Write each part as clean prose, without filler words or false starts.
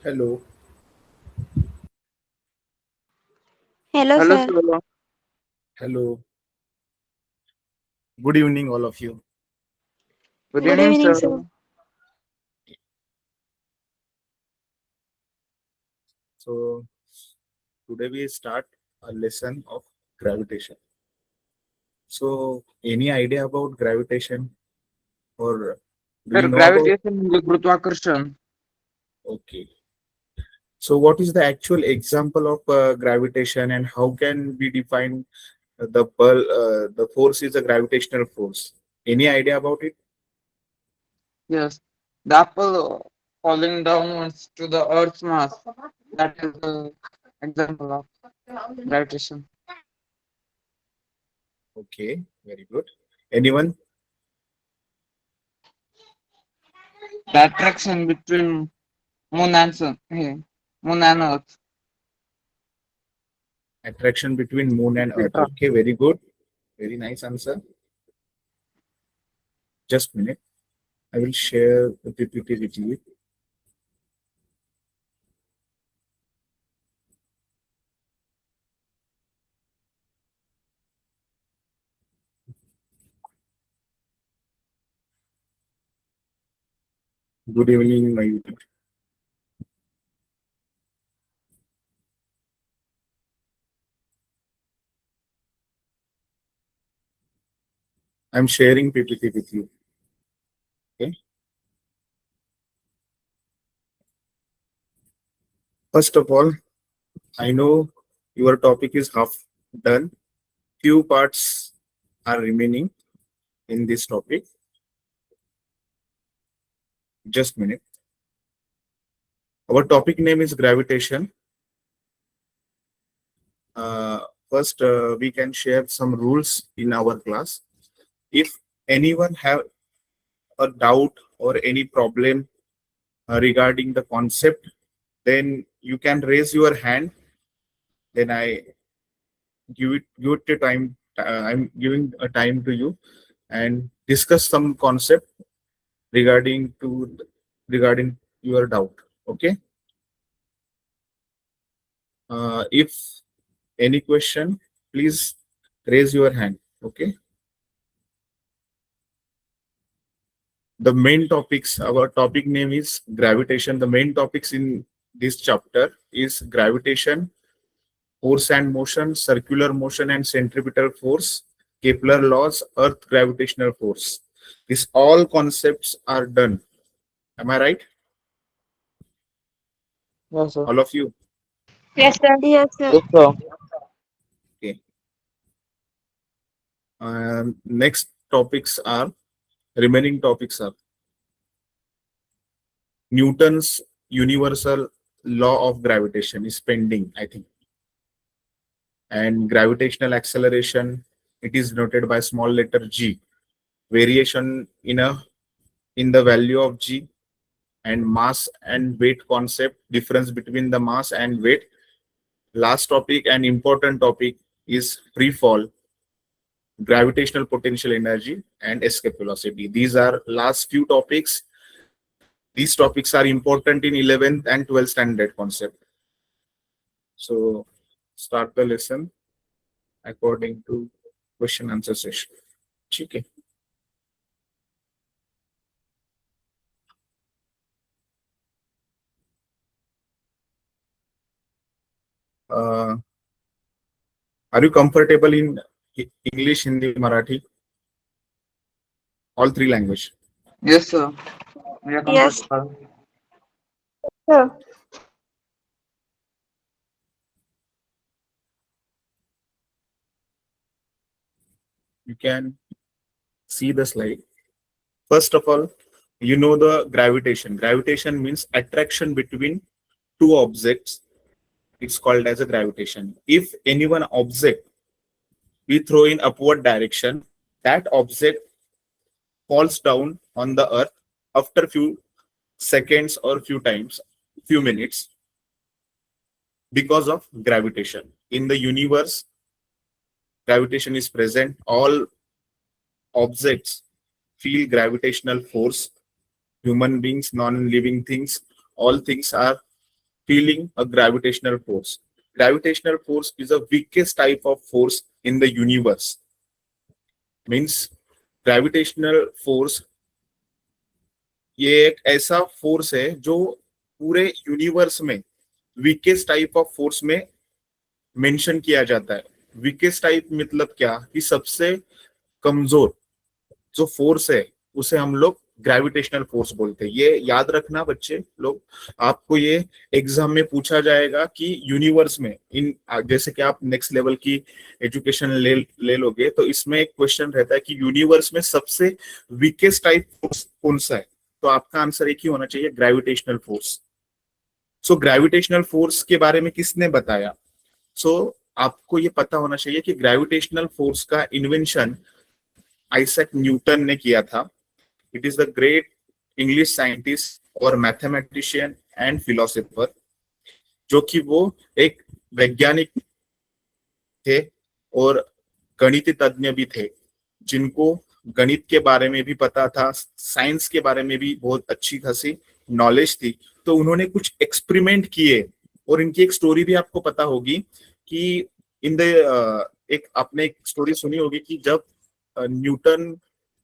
Hello, Hello, Hello, sir. sir. hello. Good evening, all of you. Good Good evening, evening, sir. sir. So, today we start a lesson of gravitation. So, any idea about gravitation, or do Sir, you know about? gravitation म्हणजे गुरुत्वाकर्षण. Okay. So, what is the actual example of gravitation, and how can we define the force is a gravitational force? Any idea about it? Yes. The apple falling downwards to the Earth's mass. That is the example of gravitation. Okay, very good. Anyone? The attraction between moon and sun. Moon and Earth. Attraction between moon and earth. Etc. Okay, very good. Very nice answer. Just a minute. I will share the PPT with you. Good evening, my YouTube. I'm sharing PPT with you. Okay. First of all, I know your topic is half done. Few parts are remaining in this topic. Just a minute. Our topic name is gravitation. Uh, First, we can share some rules in our class. If anyone have a doubt or any problem regarding the concept, then you can raise your hand. Then I give it a time. I'm giving a time to you and discuss some concept regarding to regarding your doubt. Okay. If any question, please raise your hand. Okay. The main topics, our topic name is gravitation. The main topics in this chapter is gravitation, force and motion, circular motion and centripetal force, Kepler laws, earth gravitational force. These all concepts are done. Am I right? Yes, sir. All of you. Yes, sir. Yes, sir. Yes, sir. Okay. Next topics are remaining topics are Newton's universal law of gravitation is pending, I think, and gravitational acceleration. It is noted by small letter g. Variation in the value of g, and mass and weight concept, difference between the mass and weight. Last topic and important topic is free fall, gravitational potential energy, and escape velocity. These are last few topics. These topics are important in 11th and 12th standard concept. So start the lesson according to question answer session. Okay. Uh, are you comfortable in English, Hindi, Marathi, all three language? Yes, sir. We are Yes, comfortable. sir. You can see the slide. First of all, you know the gravitation. Gravitation means attraction between two objects. It's called as a gravitation. If any one object we throw in upward direction, that object falls down on the earth after few seconds or few times, few minutes, because of gravitation. In the universe, gravitation is present. All objects feel gravitational force. Human beings, non-living things, all things are feeling a gravitational force. Gravitational force is the weakest type of force in the universe. Means gravitational force ये एक ऐसा force है जो पूरे universe में weakest type of force में mention किया जाता है. वीकेस्ट टाइप मतलब क्या कि सबसे कमजोर जो फोर्स है उसे हम लोग ग्रेविटेशनल फोर्स बोलते हैं. ये याद रखना बच्चे लोग, आपको ये एग्जाम में पूछा जाएगा कि यूनिवर्स में इन जैसे कि आप नेक्स्ट लेवल की एजुकेशन ले लोगे तो इसमें एक क्वेश्चन रहता है कि यूनिवर्स में सबसे वीकेस्ट टाइप फोर्स कौन सा है, तो आपका आंसर एक ही होना चाहिए, gravitational force. So gravitational force के बारे में किसने बताया? सो आपको ये पता होना चाहिए कि ग्रेविटेशनल फोर्स का इन्वेंशन आइजैक न्यूटन ने किया था. It is the great English scientist और मैथमेटिशियन एंड फिलोसोफर, जो कि वो एक वैज्ञानिक थे और गणित तज्ञ भी थे, जिनको गणित के बारे में भी पता था, साइंस के बारे में भी बहुत अच्छी खासी नॉलेज थी. तो उन्होंने कुछ एक्सपेरिमेंट किए और इनकी एक स्टोरी भी आपको पता होगी कि इन द एक आपने एक स्टोरी सुनी होगी कि जब न्यूटन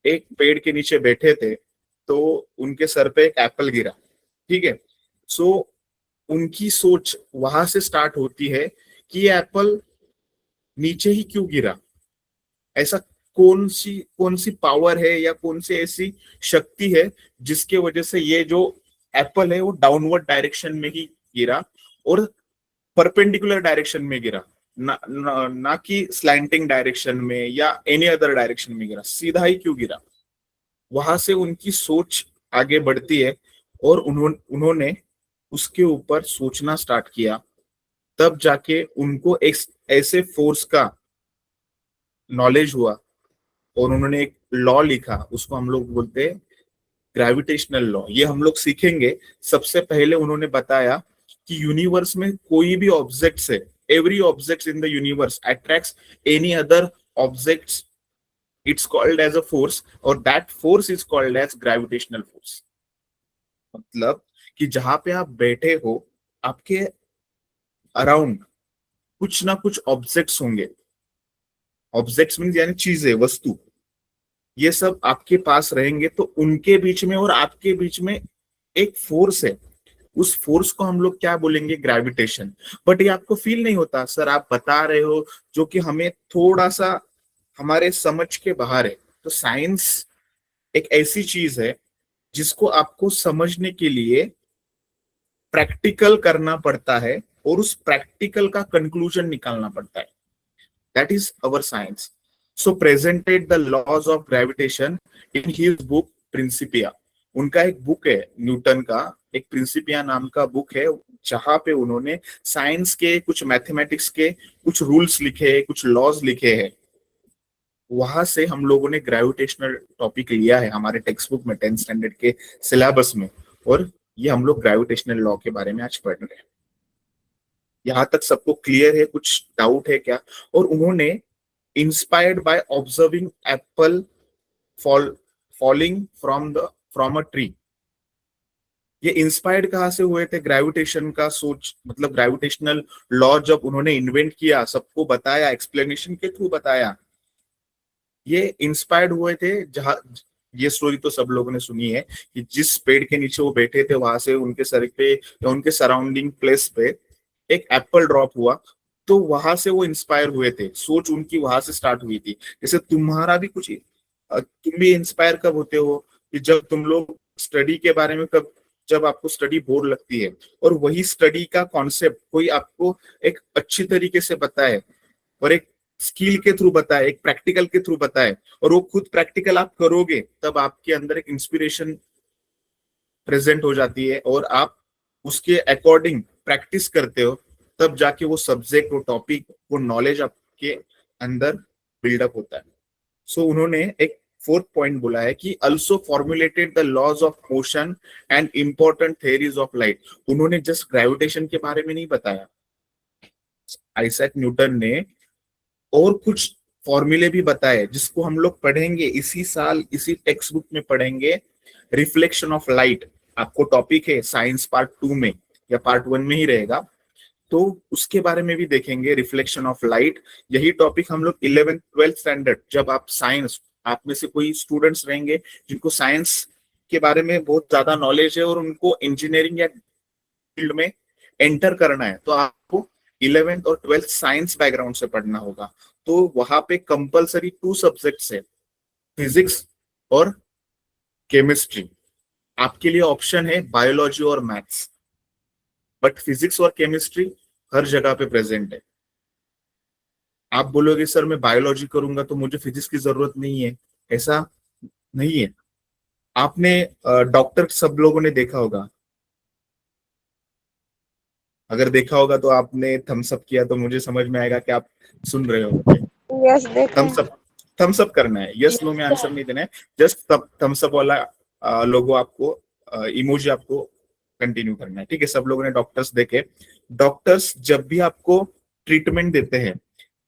एक पेड़ के नीचे बैठे थे तो उनके सर पे एक एप्पल गिरा. ठीक है, सो उनकी सोच वहां से स्टार्ट होती है कि ये एप्पल नीचे ही क्यों गिरा, ऐसा कौन सी पावर है या कौन सी ऐसी शक्ति है जिसके वजह से ये जो एप्पल है वो डाउनवर्ड डायरेक्शन में ही गिरा और परपेंडिकुलर डायरेक्शन में गिरा, ना कि स्लैंटिंग डायरेक्शन में या एनी अदर डायरेक्शन में गिरा, सीधा ही क्यों गिरा. वहां से उनकी सोच आगे बढ़ती है और उन्होंने उसके ऊपर सोचना स्टार्ट किया. तब जाके उनको एक ऐसे फोर्स का नॉलेज हुआ और उन्होंने एक लॉ लिखा, उसको हम लोग बोलते हैं ग्रेविटेशनल लॉ. ये हम लोग सीखेंगे. सबसे पहले उन्होंने बताया कि यूनिवर्स में कोई भी ऑब्जेक्ट्स है, every object in the universe attracts any other objects, it's called as a force और that force is called as gravitational force. मतलब कि जहां पे आप बैठे हो आपके अराउंड कुछ ना कुछ ऑब्जेक्ट्स होंगे. ऑब्जेक्ट्स मीन्स यानी चीजें, वस्तु, ये सब आपके पास रहेंगे तो उनके बीच में और आपके बीच में एक फोर्स है. उस फोर्स को हम लोग क्या बोलेंगे? ग्रेविटेशन. बट ये आपको फील नहीं होता सर, आप बता रहे हो, जो कि हमें थोड़ा सा हमारे समझ के बाहर है. तो साइंस एक ऐसी चीज है जिसको आपको समझने के लिए प्रैक्टिकल करना पड़ता है और उस प्रैक्टिकल का कंक्लूजन निकालना पड़ता है. That is our science. So presented the laws of gravitation in his book Principia. उनका एक बुक है न्यूटन का, एक प्रिंसिपिया नाम का बुक है, जहां पे उन्होंने साइंस के कुछ मैथमेटिक्स के कुछ रूल्स लिखे, कुछ लॉज लिखे हैं. वहां से हम लोगों ने ग्रेविटेशनल टॉपिक लिया है हमारे टेक्स्ट बुक में 10th स्टैंडर्ड के सिलेबस में, और ये हम लोग ग्रेविटेशनल लॉ के बारे में आज पढ़ रहे हैं. यहाँ तक सबको क्लियर है? कुछ डाउट है क्या? और उन्होंने inspired by observing Apple falling from a tree. ये इंस्पायर्ड कहाँ से हुए थे? ग्रेविटेशन का सोच, मतलब ग्रेविटेशनल लॉ जब उन्होंने इन्वेंट किया, सबको बताया, एक्सप्लेनेशन के थ्रू बताया, ये इंस्पायर्ड हुए थे. जहां ये स्टोरी तो सब लोगों ने सुनी है कि जिस पेड़ के नीचे वो बैठे थे वहां से उनके सर पे या उनके सराउंडिंग प्लेस पे एक एप्पल ड्रॉप हुआ, तो वहां से वो इंस्पायर हुए थे. सोच उनकी वहां से स्टार्ट हुई थी. जैसे तुम्हारा भी कुछ, तुम भी इंस्पायर कब होते हो? कि जब तुम लोग स्टडी के बारे में, कब जब आपको स्टडी बोर लगती है और वही स्टडी का कॉन्सेप्ट कोई आपको एक अच्छी तरीके से बताए और एक स्किल के थ्रू बताए, एक प्रैक्टिकल के थ्रू बताए, और वो खुद प्रैक्टिकल आप करोगे, तब आपके अंदर एक इंस्पिरेशन प्रेजेंट हो जाती है और आप उसके अकॉर्डिंग प्रैक्टिस करते हो, तब जाके वो सब्जेक्ट, वो टॉपिक, वो नॉलेज आपके अंदर बिल्डअप होता है. सो उन्होंने एक फोर्थ पॉइंट बोला है कि also formulated the laws of motion and important theories of light. उन्होंने जस्ट ग्रेविटेशन के बारे में नहीं बताया, आइजैक न्यूटन ने और कुछ फॉर्मूले भी बताए जिसको हम लोग पढ़ेंगे इसी साल, इसी टेक्स्ट बुक में पढ़ेंगे. रिफ्लेक्शन ऑफ लाइट आपको टॉपिक है साइंस पार्ट 2 में, या पार्ट 1 में ही रहेगा, तो उसके बारे में भी देखेंगे, रिफ्लेक्शन ऑफ लाइट। यही टॉपिक हम लोग 11th-12th स्टैंडर्ड, जब आप साइंस, आप में से कोई स्टूडेंट्स रहेंगे जिनको साइंस के बारे में बहुत ज्यादा नॉलेज है और उनको इंजीनियरिंग या फील्ड में एंटर करना है, तो आपको 11th और 12th साइंस बैकग्राउंड से पढ़ना होगा। तो वहां पे कंपलसरी 2 सब्जेक्ट्स है, फिजिक्स और केमिस्ट्री। आपके लिए ऑप्शन है बायोलॉजी और मैथ्स, बट फिजिक्स और केमिस्ट्री हर जगह पे प्रेजेंट है। आप बोलोगे सर मैं बायोलॉजी करूंगा तो मुझे फिजिक्स की जरूरत नहीं है, ऐसा नहीं है। आपने डॉक्टर सब लोगों ने देखा होगा, अगर देखा होगा तो आपने थम्स अप किया तो मुझे समझ में आएगा कि आप सुन रहे हो। यस देखे हैं। थम्स अप करना है, यस नो में आंसर नहीं देना है, जस्ट थम्स अप वाला लोगो आपको, इमोजी आपको कंटिन्यू करना है, ठीक है। सब लोगों ने डॉक्टर्स देखे। डॉक्टर्स जब भी आपको ट्रीटमेंट देते हैं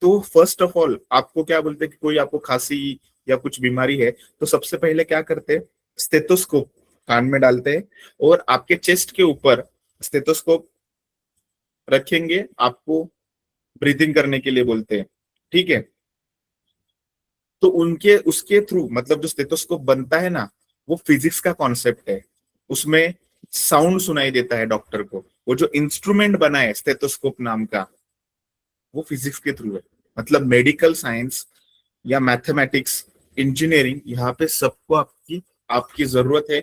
तो फर्स्ट ऑफ ऑल आपको क्या बोलते हैं कि कोई आपको खांसी या कुछ बीमारी है तो सबसे पहले क्या करते हैं, स्टेथोस्कोप कान में डालते हैं और आपके चेस्ट के ऊपर स्टेथोस्कोप रखेंगे, आपको ब्रीथिंग करने के लिए बोलते हैं, ठीक है। तो उनके उसके थ्रू, मतलब जो स्टेथोस्कोप बनता है ना, वो फिजिक्स का कॉन्सेप्ट है। उसमें साउंड सुनाई देता है डॉक्टर को। वो जो इंस्ट्रूमेंट बना है स्टेथोस्कोप नाम का, वो फिजिक्स के थ्रू है। मतलब मेडिकल साइंस या मैथमेटिक्स, इंजीनियरिंग, यहाँ पे सबको आपकी आपकी जरूरत है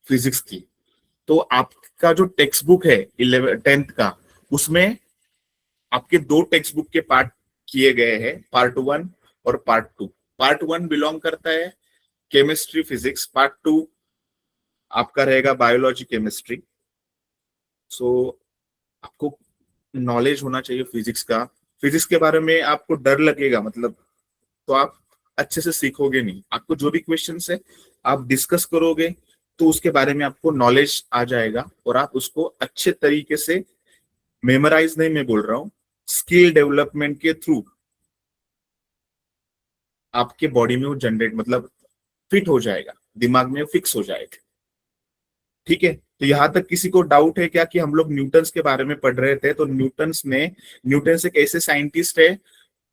फिजिक्स की। तो आपका जो टेक्स्ट बुक है 10th का, उसमें आपके 2 टेक्स्ट बुक के पार्ट किए गए हैं, पार्ट 1 और पार्ट 2। पार्ट 1 बिलोंग करता है केमिस्ट्री फिजिक्स, पार्ट 2 आपका रहेगा बायोलॉजी केमिस्ट्री। सो आपको नॉलेज होना चाहिए फिजिक्स का। फिजिक्स के बारे में आपको डर लगेगा, मतलब तो आप अच्छे से सीखोगे नहीं। आपको जो भी क्वेश्चंस है आप डिस्कस करोगे तो उसके बारे में आपको नॉलेज आ जाएगा और आप उसको अच्छे तरीके से, मेमोराइज नहीं मैं बोल रहा हूँ, स्किल डेवलपमेंट के थ्रू आपके बॉडी में वो जनरेट, मतलब फिट हो जाएगा, दिमाग में फिक्स हो जाएगा, ठीक है। तो यहां तक किसी को डाउट है क्या कि हम लोग न्यूटन्स के बारे में पढ़ रहे थे, तो न्यूटन्स एक ऐसे साइंटिस्ट है,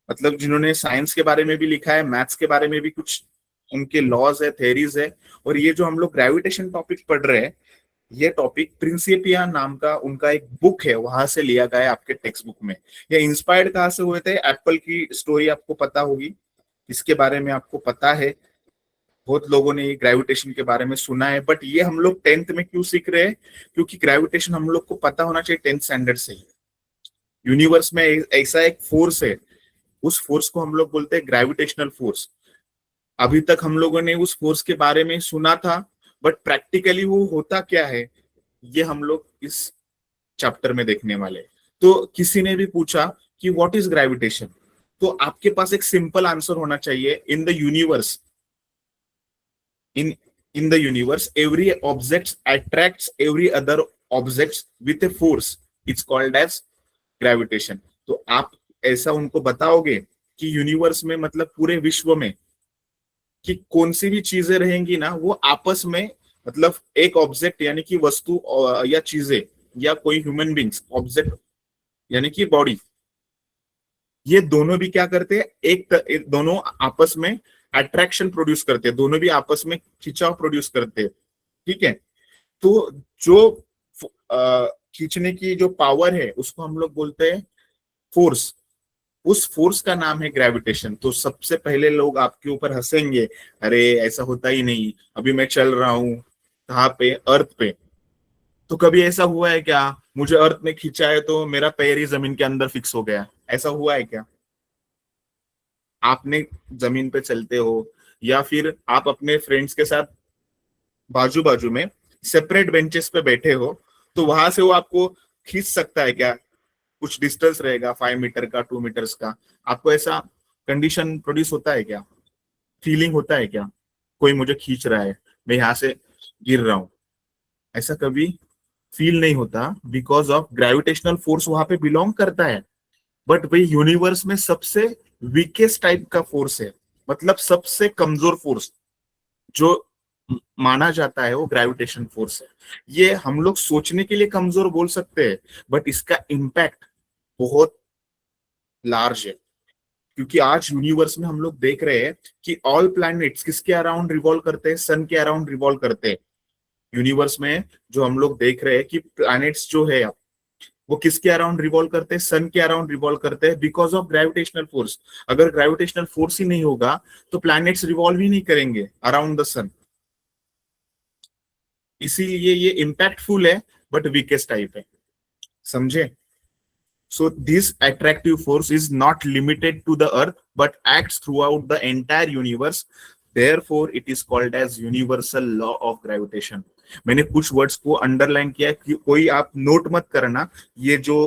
मतलब जिन्होंने साइंस के बारे में भी लिखा है, मैथ्स के बारे में भी कुछ उनके लॉज है, थेरीज है। और ये जो हम लोग ग्रेविटेशन टॉपिक पढ़ रहे हैं, ये टॉपिक प्रिंसिपिया नाम का उनका एक बुक है, वहां से लिया गया है आपके टेक्स्ट बुक में। ये इंस्पायर्ड कहाँ से हुए थे? एप्पल की स्टोरी आपको पता होगी, इसके बारे में आपको पता है, बहुत लोगों ने ये ग्रेविटेशन के बारे में सुना है। बट ये हम लोग 10th में क्यों सीख रहे हैं? क्योंकि ग्रेविटेशन हम लोग को पता होना चाहिए 10th स्टैंडर्ड से ही। यूनिवर्स में ऐसा एक फोर्स है, उस फोर्स को हम लोग बोलते हैं ग्रेविटेशनल फोर्स। अभी तक हम लोगों ने उस फोर्स के बारे में सुना था, बट प्रैक्टिकली वो होता क्या है, ये हम लोग इस चैप्टर में देखने वाले। तो किसी ने भी पूछा कि व्हाट इज ग्रेविटेशन, तो आपके पास एक सिंपल आंसर होना चाहिए। इन the universe every object attracts every other objects with a force, it's called as gravitation। तो आप ऐसा उनको बताओगे कि यूनिवर्स में, मतलब पूरे विश्व में, कि कौन सी भी चीजें रहेंगी ना, वो आपस में, मतलब एक ऑब्जेक्ट यानी कि वस्तु या चीजें, या कोई ह्यूमन बींग्स, ऑब्जेक्ट यानी कि बॉडी, ये दोनों भी क्या करते हैं, एक दोनों आपस में अट्रैक्शन प्रोड्यूस करते हैं, दोनों भी आपस में खिंचाव प्रोड्यूस करते हैं, ठीक है। तो जो खींचने की जो पावर है उसको हम लोग बोलते हैं फोर्स। उस फोर्स का नाम है ग्रेविटेशन। तो सबसे पहले लोग आपके ऊपर हंसेंगे, अरे ऐसा होता ही नहीं, अभी मैं चल रहा हूं कहाँ पे, अर्थ पे, तो कभी ऐसा हुआ है क्या मुझे अर्थ में खींचा है तो मेरा पैर ही जमीन के अंदर फिक्स हो गया, ऐसा हुआ है क्या? आपने जमीन पे चलते हो या फिर आप अपने फ्रेंड्स के साथ बाजू बाजू में सेपरेट बेंचेस पे बैठे हो, तो वहां से वो आपको खींच सकता है क्या? कुछ डिस्टेंस रहेगा, 5 मीटर का, 2 मीटर्स का। आपको ऐसा कंडीशन प्रोड्यूस होता है क्या? फीलिंग होता है क्या कोई मुझे खींच रहा है, मैं यहाँ से गिर रहा हूं? ऐसा कभी फील नहीं होता, बिकॉज ऑफ ग्रेविटेशनल फोर्स वहां पे बिलोंग करता है। बट वही यूनिवर्स में सबसे वीकेस्ट टाइप का फोर्स है, मतलब सबसे कमजोर फोर्स, जो माना जाता है वो ग्रेविटेशन फोर्स है। ये हम लोग सोचने के लिए कमजोर बोल सकते हैं, बट इसका इम्पैक्ट बहुत लार्ज है। क्योंकि आज यूनिवर्स में हम लोग देख रहे हैं कि ऑल प्लैनेट्स किसके अराउंड रिवॉल्व करते हैं, सन के अराउंड रिवॉल्व करते हैं। यूनिवर्स में जो हम लोग देख रहे हैं कि प्लैनेट्स जो है वो किसके अराउंड रिवॉल्व करते हैं, सन के अराउंड रिवॉल्व करते हैं, बिकॉज ऑफ ग्रेविटेशनल फोर्स। अगर ग्रेविटेशनल फोर्स ही नहीं होगा तो प्लैनेट्स रिवॉल्व ही नहीं करेंगे अराउंड द सन। इसीलिए ये इम्पैक्टफुल है बट वीकेस्ट टाइप है, समझे। So this attractive force is not limited to the earth but acts throughout the entire universe. Therefore it is called as universal law of gravitation. मैंने कुछ words को underline किया कि कोई आप नोट मत करना। ये जो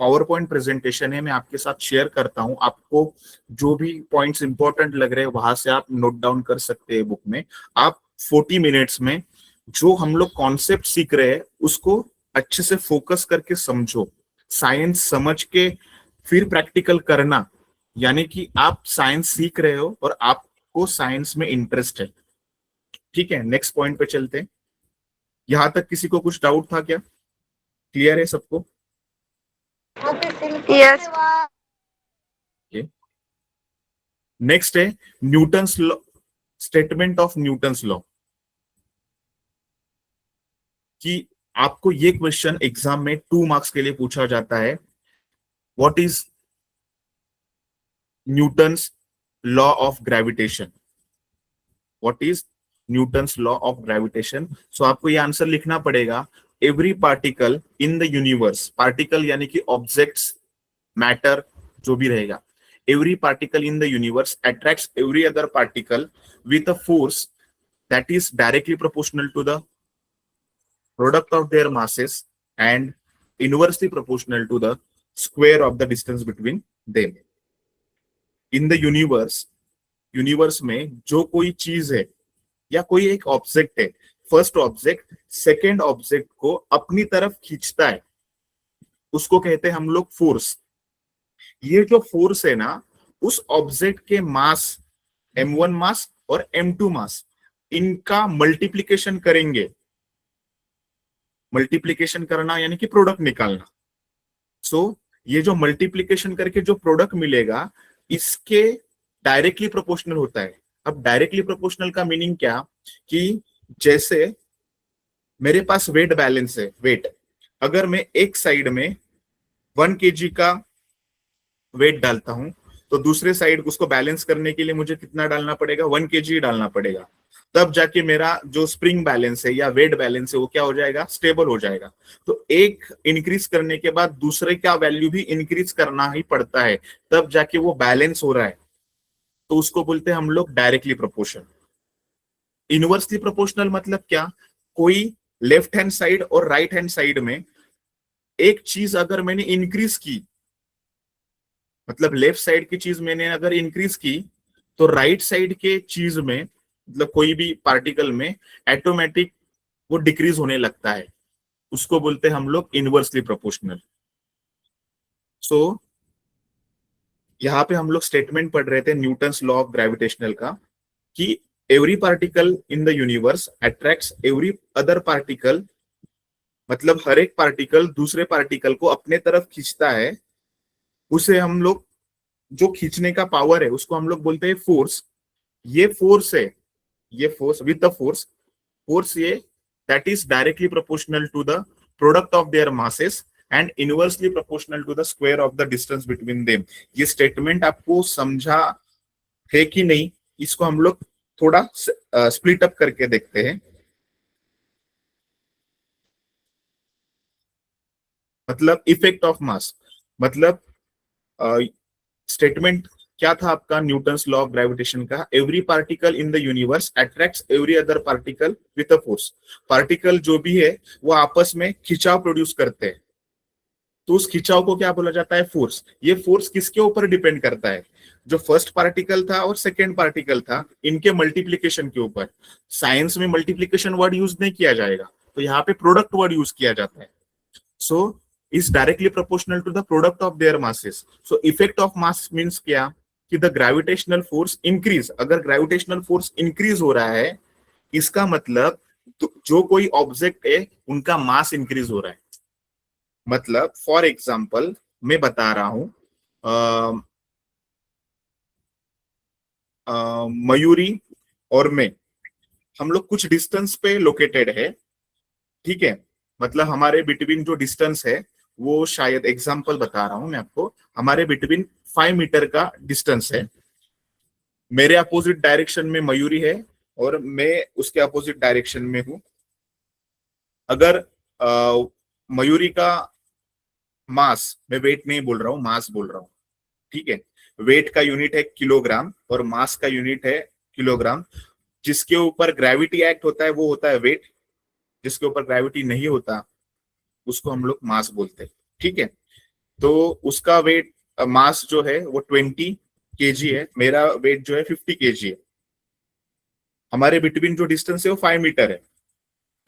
पावर पॉइंट प्रेजेंटेशन है मैं आपके साथ शेयर करता हूं, आपको जो भी पॉइंट्स इंपॉर्टेंट लग रहे हैं वहां से आप नोट डाउन कर सकते हैं बुक में। आप 40 मिनट्स में जो हम लोग कॉन्सेप्ट सीख रहे हैं उसको अच्छे से फोकस करके समझो। साइंस समझ के फिर प्रैक्टिकल करना, यानी कि आप साइंस सीख रहे हो और आपको साइंस में इंटरेस्ट है। ठीक है, नेक्स्ट पॉइंट पे चलते हैं। यहां तक किसी को कुछ डाउट था क्या? क्लियर है सबको? यस। नेक्स्ट है Newton's law, statement of Newton's law. कि आपको ये क्वेश्चन एग्जाम में 2 मार्क्स के लिए पूछा जाता है, what is Newton's law of gravitation, what is Newton's law of gravitation. So आपको ये आंसर लिखना पड़ेगा, every particle in the universe, particle यानी कि ऑब्जेक्ट्स, मैटर जो भी रहेगा, every particle in the universe attracts every other particle with a force that is directly proportional to the product of their masses and inversely proportional to the square of the distance between them. In the universe में जो कोई चीज है या कोई एक object है, first object second object को अपनी तरफ खींचता है, उसको कहते हैं हम लोग फोर्स। ये जो फोर्स है ना, उस ऑब्जेक्ट के मास m1 मास और m2 मास, इनका मल्टीप्लीकेशन करेंगे। मल्टीप्लीकेशन करना यानी कि प्रोडक्ट निकालना। सो ये जो मल्टीप्लीकेशन करके जो प्रोडक्ट मिलेगा इसके डायरेक्टली प्रोपोर्शनल होता है। अब डायरेक्टली प्रोपोर्शनल का मीनिंग क्या, कि जैसे मेरे पास वेट बैलेंस है, वेट अगर मैं एक साइड में 1 kg का वेट डालता हूं तो दूसरे साइड उसको बैलेंस करने के लिए मुझे कितना डालना पड़ेगा, 1 kg डालना पड़ेगा। तब जाके मेरा जो स्प्रिंग बैलेंस है या वेट बैलेंस है वो क्या हो जाएगा, स्टेबल हो जाएगा। तो एक इंक्रीज करने के बाद दूसरे का वैल्यू भी इंक्रीज करना ही पड़ता है, तब जाके वो बैलेंस हो रहा है। तो उसको बोलते हैं हम लोग डायरेक्टली प्रोपोर्शनल। इनवर्सली प्रोपोर्शनल मतलब क्या, कोई लेफ्ट हैंड साइड और राइट हैंड साइड में एक चीज अगर मैंने इंक्रीज की, मतलब लेफ्ट साइड की चीज मैंने अगर इंक्रीज की तो राइट साइड के चीज में, मतलब कोई भी पार्टिकल में ऑटोमेटिक वो डिक्रीज होने लगता है। उसको बोलते हैं हम लोग इनवर्सली प्रोपोर्शनल। सो यहाँ पे हम लोग स्टेटमेंट पढ़ रहे थे न्यूटन्स लॉ ऑफ ग्रेविटेशनल का, कि every particle in the universe attracts every other particle, मतलब हर एक पार्टिकल दूसरे पार्टिकल को अपने तरफ खींचता है। उसे हम लोग, जो खींचने का पावर है उसको हम लोग बोलते हैं फोर्स। ये फोर्स है, ये फोर्स विद द फोर्स ये that is directly proportional to the product of their masses and inversely proportional to the square of the distance between them. ये स्टेटमेंट आपको समझा है कि नहीं, इसको हम लोग थोड़ा स्प्लिट अप करके देखते हैं। मतलब इफेक्ट ऑफ मास, मतलब स्टेटमेंट क्या था आपका न्यूटन्स लॉ ऑफ ग्रेविटेशन का, every particle in the universe attracts every other particle with a force. Particle जो भी है वो आपस में खिंचाव प्रोड्यूस करते हैं, तो उस खिंचाव को क्या बोला जाता है, फोर्स। ये फोर्स किसके ऊपर डिपेंड करता है, जो फर्स्ट पार्टिकल था और सेकेंड पार्टिकल था इनके मल्टीप्लीकेशन के ऊपर। साइंस में मल्टीप्लीकेशन वर्ड यूज नहीं किया जाएगा, तो यहाँ पे प्रोडक्ट वर्ड यूज किया जाता है। सो is directly proportional to the product of their masses. So effect of mass means क्या, कि the gravitational force increase, अगर gravitational force increase हो रहा है इसका मतलब जो कोई ऑब्जेक्ट है उनका मास इंक्रीज हो रहा है। मतलब फॉर एग्जाम्पल मैं बता रहा हूं, मयूरी और मैं, हम लोग कुछ डिस्टेंस पे लोकेटेड है, ठीक है। मतलब हमारे बिटवीन जो डिस्टेंस है वो, शायद एग्जांपल बता रहा हूं मैं आपको, हमारे बिटवीन 5 मीटर का डिस्टेंस है। मेरे अपोजिट डायरेक्शन में मयूरी है और मैं उसके अपोजिट डायरेक्शन में हूं। अगर मयूरी का मास, मैं वेट नहीं बोल रहा हूं, मास बोल रहा हूं, ठीक है। वेट का यूनिट है किलोग्राम और मास का यूनिट है किलोग्राम। जिसके ऊपर ग्रेविटी एक्ट होता है वो होता है वेट, जिसके ऊपर ग्रेविटी नहीं होता उसको हम लोग मास बोलते हैं, ठीक है। तो उसका वेट, मास जो है वो 20 kg है, मेरा वेट जो है 50 kg है। हमारे बिटवीन जो डिस्टेंस है वो 5 मीटर है,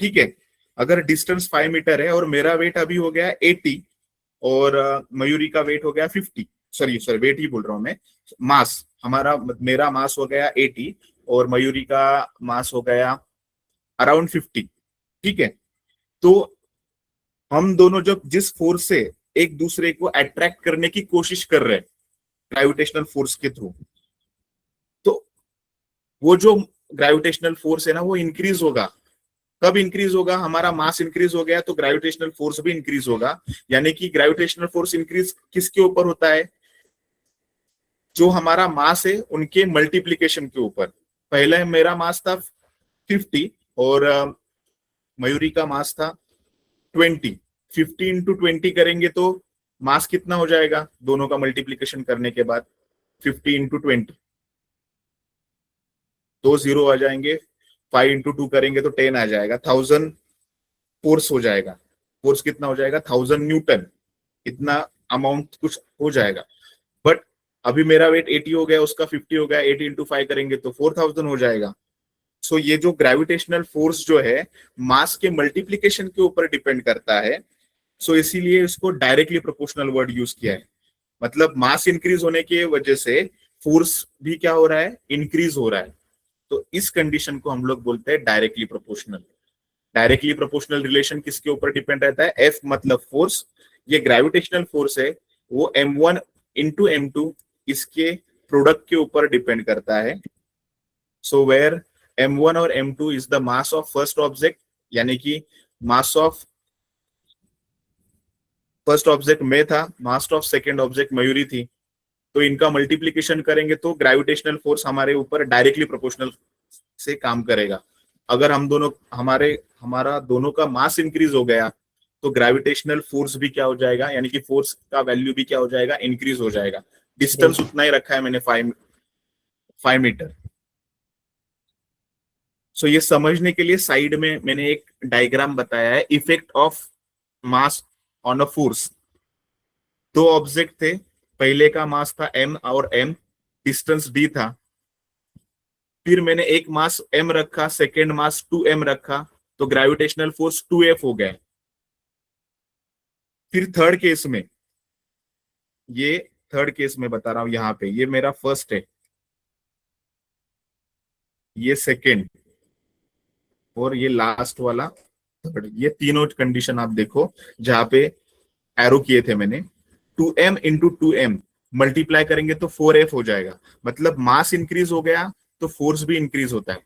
ठीक है। अगर डिस्टेंस 5 मीटर है और मेरा वेट अभी हो गया 80 और मयूरी का वेट हो गया 50, सॉरी सॉरी वेट ही बोल रहा हूं मैं, मास, मेरा मास हो गया 80 और मयूरी का मास हो गया अराउंड 50, ठीक है। तो हम दोनों जब जिस फोर्स से एक दूसरे को अट्रैक्ट करने की कोशिश कर रहे हैं ग्रेविटेशनल फोर्स के थ्रू, तो वो जो ग्रेविटेशनल फोर्स है ना वो इंक्रीज होगा। कब इंक्रीज होगा? हमारा मास इंक्रीज हो गया तो ग्रेविटेशनल फोर्स भी इंक्रीज होगा। यानी कि ग्रेविटेशनल फोर्स इंक्रीज किसके ऊपर होता है? जो हमारा मास है उनके मल्टीप्लीकेशन के ऊपर। पहले मेरा मास था 50 और मयूरी का मास था 20। 50 इंटू 20 करेंगे तो मास कितना हो जाएगा दोनों का मल्टीप्लीकेशन करने के बाद? 50 इंटू 20, 2 0 आ जाएंगे। 5 इंटू 2 करेंगे तो 10 आ जाएगा। 1000 फोर्स हो जाएगा। फोर्स कितना हो जाएगा? 1000 न्यूटन। इतना अमाउंट कुछ हो जाएगा। बट अभी मेरा वेट 80 हो गया, उसका 50 हो गया, 80 इंटू 5 करेंगे तो 4000 हो जाएगा। सो ये जो ग्रेविटेशनल फोर्स जो है मास के मल्टीप्लीकेशन के ऊपर डिपेंड करता है। सो इसीलिए इसको डायरेक्टली प्रोपोर्शनल वर्ड यूज किया है। मतलब मास इंक्रीज होने की वजह से फोर्स भी क्या हो रहा है? इंक्रीज हो रहा है। तो इस कंडीशन को हम लोग बोलते हैं directly proportional. Directly proportional relation किसके ऊपर डिपेंड रहता है? एफ मतलब फोर्स। ये ग्रेविटेशनल फोर्स है वो m1 इंटू m2 इसके प्रोडक्ट के ऊपर डिपेंड करता है। सो वेयर m1 और m2 is the mass of first object, यानी कि मास ऑफ फर्स्ट ऑब्जेक्ट में था, mass of second object Mayuri थी। तो इनका मल्टीप्लीकेशन करेंगे तो ग्रेविटेशनल फोर्स हमारे ऊपर डायरेक्टली प्रोपोर्शनल से काम करेगा। अगर हम दोनों हमारा दोनों का मास इंक्रीज हो गया तो ग्रेविटेशनल फोर्स भी क्या हो जाएगा, यानी कि फोर्स का वैल्यू भी क्या हो जाएगा? इंक्रीज हो जाएगा। डिस्टेंस उतना ही रखा है मैंने, 5 मीटर। सो ये समझने के लिए साइड में मैंने एक डायग्राम बताया है, effect of mass on a force. दो ऑब्जेक्ट थे, पहले का मास था m और m, डिस्टेंस d था। फिर मैंने एक मास m रखा, सेकेंड मास 2m रखा, तो ग्रेविटेशनल फोर्स 2f हो गया। फिर थर्ड केस में, ये थर्ड केस में बता रहा हूं, यहाँ पे ये मेरा फर्स्ट है, ये सेकेंड और ये लास्ट वाला थर्ड। ये तीनों कंडीशन आप देखो जहां पे एरो किए थे मैंने। 2m इंटू 2m मल्टीप्लाई करेंगे तो 4f हो जाएगा। मतलब मास इंक्रीज हो गया तो फोर्स भी इंक्रीज होता है।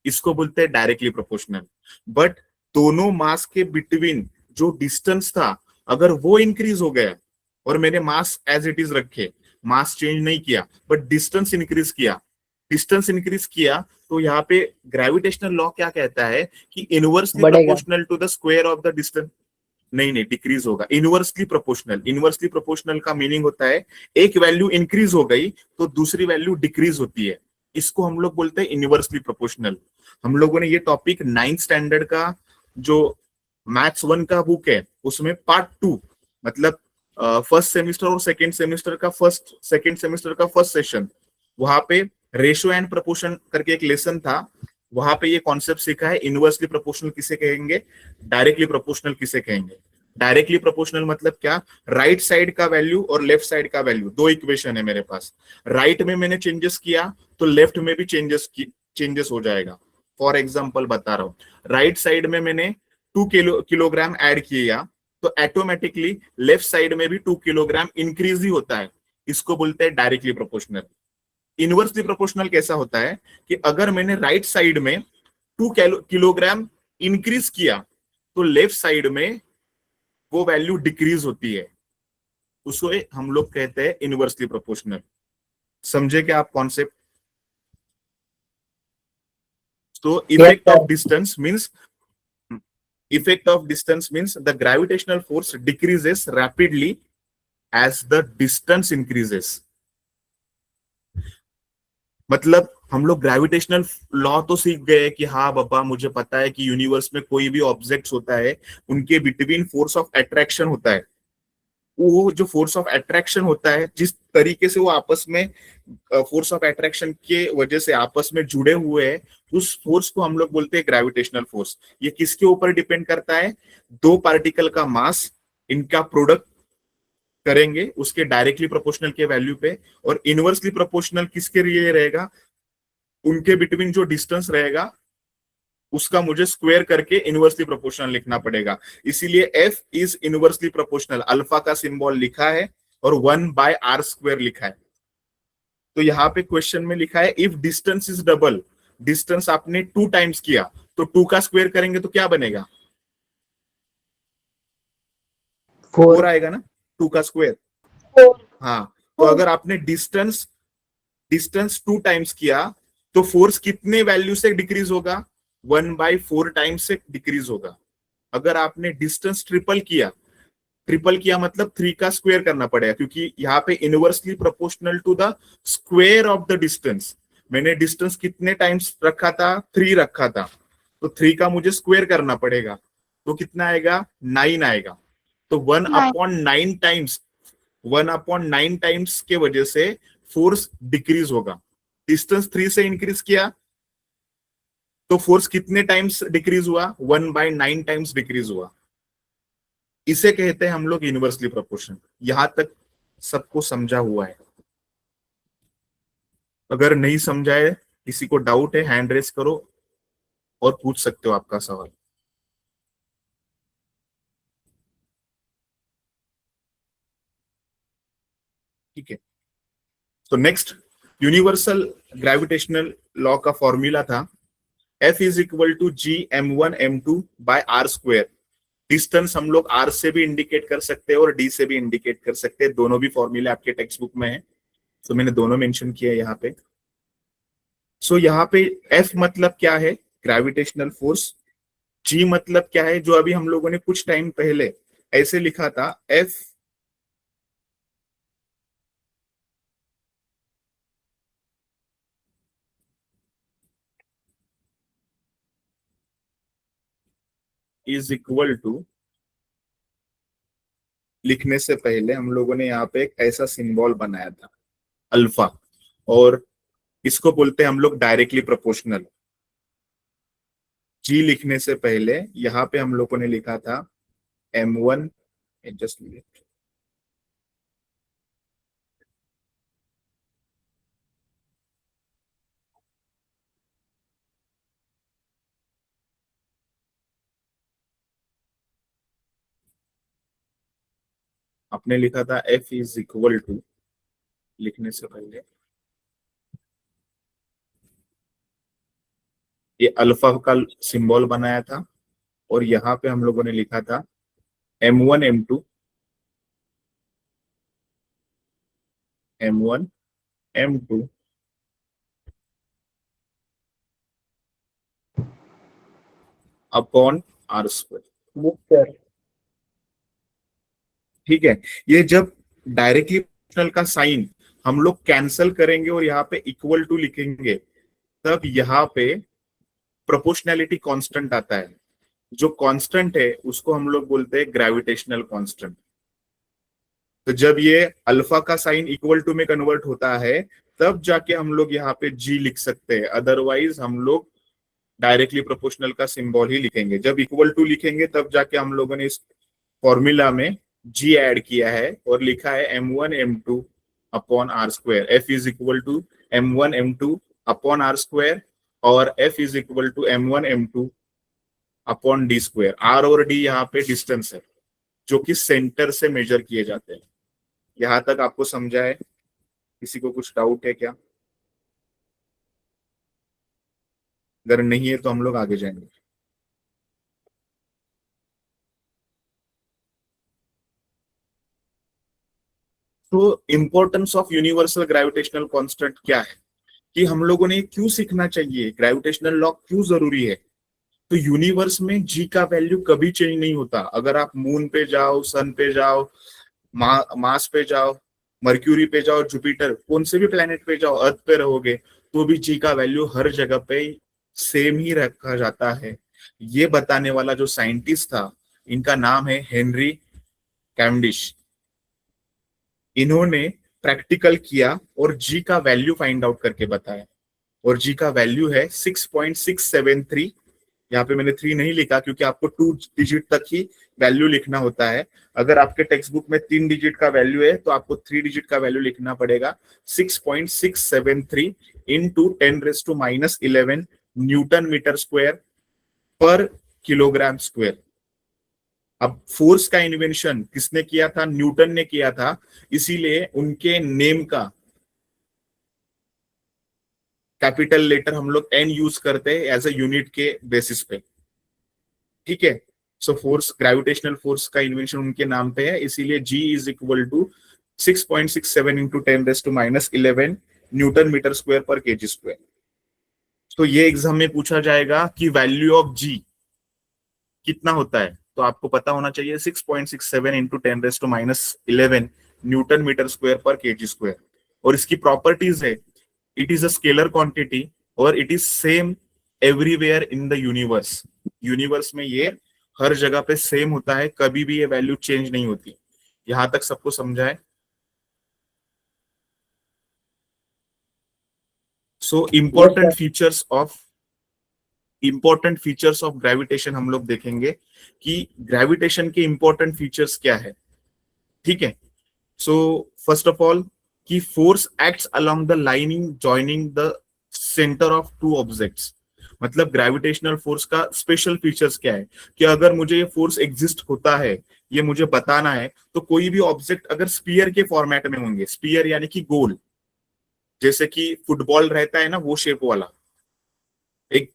इसको बोलते हैं डायरेक्टली प्रोपोर्शनल। बट दोनों मास के बिटवीन जो डिस्टेंस था अगर वो इंक्रीज हो गया और मैंने मास एज इट इज रखे, मास चेंज नहीं किया बट डिस्टेंस इंक्रीज किया, डिस्टेंस इंक्रीज किया, तो यहाँ पे ग्रेविटेशनल लॉ क्या कहता है कि inversely proportional to the square of the distance. नहीं नहीं, डिक्रीज होगा। इनवर्सली प्रोपोर्शनल, इनवर्सली प्रोपोर्शनल का मीनिंग होता है एक वैल्यू इंक्रीज हो गई तो दूसरी वैल्यू डिक्रीज होती है। इसको हम लोग बोलते हैं इनवर्सली प्रोपोर्शनल। हम लोगों ने ये टॉपिक 9th स्टैंडर्ड का जो मैथ्स 1 का बुक है उसमें पार्ट 2, मतलब फर्स्ट सेमेस्टर और सेकेंड सेमेस्टर का सेकेंड सेमेस्टर का फर्स्ट सेशन, वहां पे रेशियो एंड प्रोपोर्शन करके एक लेसन था। वहां पे ये कॉन्सेप्ट सीखा है, इनवर्सली प्रोपोर्शनल किसे कहेंगे, डायरेक्टली प्रोपोर्शनल किसे कहेंगे। डायरेक्टली प्रोपोर्शनल मतलब क्या? राइट साइड का वैल्यू और लेफ्ट साइड का वैल्यू, दो इक्वेशन है मेरे पास। राइट में मैंने चेंजेस किया तो लेफ्ट में भी चेंजेस हो जाएगा। फॉर एग्जाम्पल बता रहा हूँ, राइट साइड में मैंने 2 किलोग्राम ऐड किया तो ऑटोमेटिकली लेफ्ट साइड में भी 2 किलोग्राम इंक्रीज ही होता है। इसको बोलते हैं डायरेक्टली प्रोपोर्शनल। इनवर्सली प्रोपोर्शनल कैसा होता है कि अगर मैंने राइट साइड में 2 किलोग्राम इंक्रीज किया तो लेफ्ट साइड में वो वैल्यू डिक्रीज होती है, उसको हम लोग कहते हैं इनवर्सली प्रोपोर्शनल। समझे क्या आप कॉन्सेप्ट? तो effect of distance means the gravitational force decreases rapidly as the distance increases। मतलब हम लोग ग्रेविटेशनल लॉ तो सीख गए कि हाँ बाबा मुझे पता है कि यूनिवर्स में कोई भी ऑब्जेक्ट्स होता है उनके बिटवीन फोर्स ऑफ अट्रैक्शन होता है। वो जो फोर्स ऑफ अट्रैक्शन होता है, जिस तरीके से वो आपस में फोर्स ऑफ अट्रैक्शन के वजह से आपस में जुड़े हुए हैं, उस फोर्स को हम लोग बोलते हैं ग्रेविटेशनल फोर्स। ये किसके ऊपर डिपेंड करता है? दो पार्टिकल का मास, इनका प्रोडक्ट करेंगे उसके डायरेक्टली प्रोपोर्शनल के वैल्यू पे, और इनवर्सली प्रोपोर्शनल किसके लिए रहेगा? उनके बिटवीन जो डिस्टेंस रहेगा उसका मुझे स्क्वायर करके इनवर्सली प्रोपोर्शनल लिखना पड़ेगा। इसीलिए F is inversely proportional, alpha का सिंबल लिखा है और 1/r² लिखा है। तो यहाँ पे क्वेश्चन में लिखा है if distance is double, distance आपने 2 टाइम्स किया तो 2 का स्क्वायर करेंगे तो क्या बनेगा? 4 आएगा ना, 2 का स्क्वायर। हाँ, तो अगर आपने डिस्टेंस 2 टाइम्स किया तो फोर्स कितने वैल्यू से डिक्रीज होगा? 1/4 टाइम्स से डिक्रीज होगा। अगर आपने डिस्टेंस ट्रिपल किया मतलब 3 का स्क्वायर करना पड़ेगा, क्योंकि यहाँ पे inversely proportional to the square of the distance. मैंने डिस्टेंस कितने टाइम्स रखा था? 3 रखा था, तो 3 का मुझे स्क्वायर करना पड़ेगा, तो कितना आएगा? 9 आएगा। तो 1/9 टाइम्स, 1/9 टाइम्स के वजह से फोर्स डिक्रीज होगा। डिस्टेंस 3 से इंक्रीज किया तो फोर्स कितने टाइम्स डिक्रीज हुआ? 1/9 टाइम्स डिक्रीज हुआ। इसे कहते हैं हम लोग इनवर्सली प्रोपोर्शनल। यहां तक सबको समझा हुआ है? अगर नहीं समझा है, किसी को डाउट है, हैंड रेस करो और पूछ सकते हो आपका सवाल। ठीक है, तो नेक्स्ट यूनिवर्सल ग्रेविटेशनल लॉ का फॉर्मूला था F is equal to G m1m2/r²। Distance हम लोग R से भी इंडिकेट कर सकते हैं और D से भी इंडिकेट कर सकते हैं, दोनों भी फॉर्मूले आपके टेक्स्ट बुक में है, तो मैंने दोनों मेंशन किया यहाँ पे। सो यहाँ पे F मतलब क्या है? Gravitational force. G मतलब क्या है? जो अभी हम लोगों ने कुछ टाइम पहले ऐसे लिखा था, F इज इक्वल टू, लिखने से पहले हम लोगों ने यहाँ पे एक ऐसा सिंबल बनाया था अल्फा, और इसको बोलते हैं हम लोग डायरेक्टली प्रोपोर्शनल। G लिखने से पहले यहाँ पे हम लोगों ने लिखा था m1, जस्ट आपने लिखा था F इज इक्वल टू, लिखने से पहले ये अल्फा का सिंबल बनाया था, और यहाँ पे हम लोगों ने लिखा था m1 m2 m1 m2 upon r²। ठीक है, ये जब डायरेक्टली प्रोपोर्शनल का साइन हम लोग कैंसल करेंगे और यहाँ पे इक्वल टू लिखेंगे, तब यहाँ पे प्रोपोर्शनैलिटी कांस्टेंट आता है। जो कांस्टेंट है उसको हम लोग बोलते हैं ग्रेविटेशनल कांस्टेंट। तो जब ये अल्फा का साइन इक्वल टू में कन्वर्ट होता है तब जाके हम लोग यहाँ पे G लिख सकते हैं, अदरवाइज हम लोग डायरेक्टली प्रोपोर्शनल का सिंबल ही लिखेंगे। जब इक्वल टू लिखेंगे तब जाके हम लोगों ने इस फॉर्मूला में G ऐड किया है और लिखा है m1 m2 upon r²। F is equal to m1 m2 upon r², और F is equal to m1 m2 upon D square. R और D यहाँ पे डिस्टेंस है जो कि सेंटर से मेजर किए जाते हैं। यहां तक आपको समझा है? किसी को कुछ डाउट है क्या? अगर नहीं है तो हम लोग आगे जाएंगे। तो importance of universal gravitational constant क्या है, कि हम लोगों ने क्यों सीखना चाहिए, ग्रेविटेशनल लॉ क्यों जरूरी है। तो यूनिवर्स में जी का वैल्यू कभी चेंज नहीं होता। अगर आप मून पे जाओ, सन पे जाओ, मार्स पे जाओ, मर्क्यूरी पे जाओ, जुपिटर, कौन से भी प्लेनेट पे जाओ, अर्थ पे रहोगे तो भी जी का वैल्यू हर जगह पे सेम ही रखा जाता है। ये बताने वाला जो साइंटिस्ट था, इनका नाम है हेनरी कैवेंडिश। इन्होंने प्रैक्टिकल किया और जी का वैल्यू फाइंड आउट करके बताया। और जी का वैल्यू है 6.673। यहाँ पे मैंने 3 नहीं लिखा क्योंकि आपको 2 डिजिट तक ही वैल्यू लिखना होता है। अगर आपके टेक्स्ट बुक में 3 डिजिट का वैल्यू है तो आपको 3 डिजिट का वैल्यू लिखना पड़ेगा। 6.673 इंटू 10⁻⁻11 न्यूटन मीटर स्क्वायर पर किलोग्राम स्क्वायर। अब फोर्स का इन्वेंशन किसने किया था? न्यूटन ने किया था। इसीलिए उनके नेम का कैपिटल लेटर हम लोग एन यूज करते हैं एज अ यूनिट के बेसिस पे। ठीक है। सो फोर्स, ग्रेविटेशनल फोर्स का इन्वेंशन उनके नाम पे है, इसीलिए G is equal to 6.67 into 10⁻11 newton metre square पर केजी स्क्वायर। तो ये एग्जाम में पूछा जाएगा कि वैल्यू ऑफ जी कितना होता है, तो आपको पता होना चाहिए 6.67 इंटू 10⁻11 न्यूटन मीटर स्क्वायर पर केजी स्क्वायर। और इसकी प्रॉपर्टीज है, it is a scalar quantity और it is same everywhere in the universe. Universe में ये हर जगह पे सेम होता है, कभी भी ये वैल्यू चेंज नहीं होती। यहां तक सबको समझा है? So important features of gravitation हम लोग देखेंगे कि ग्रेविटेशन के इंपॉर्टेंट फीचर्स क्या है। ठीक है। सो फर्स्ट ऑफ ऑल कि force acts along the lining joining the centre of two objects. मतलब ग्रेविटेशनल फोर्स का स्पेशल फीचर्स क्या है कि अगर मुझे ये फोर्स एग्जिस्ट होता है, ये मुझे बताना है, तो कोई भी ऑब्जेक्ट अगर स्पीयर के फॉर्मेट में होंगे, स्पीयर यानी कि गोल, जैसे कि फुटबॉल रहता है ना वो शेप वाला, एक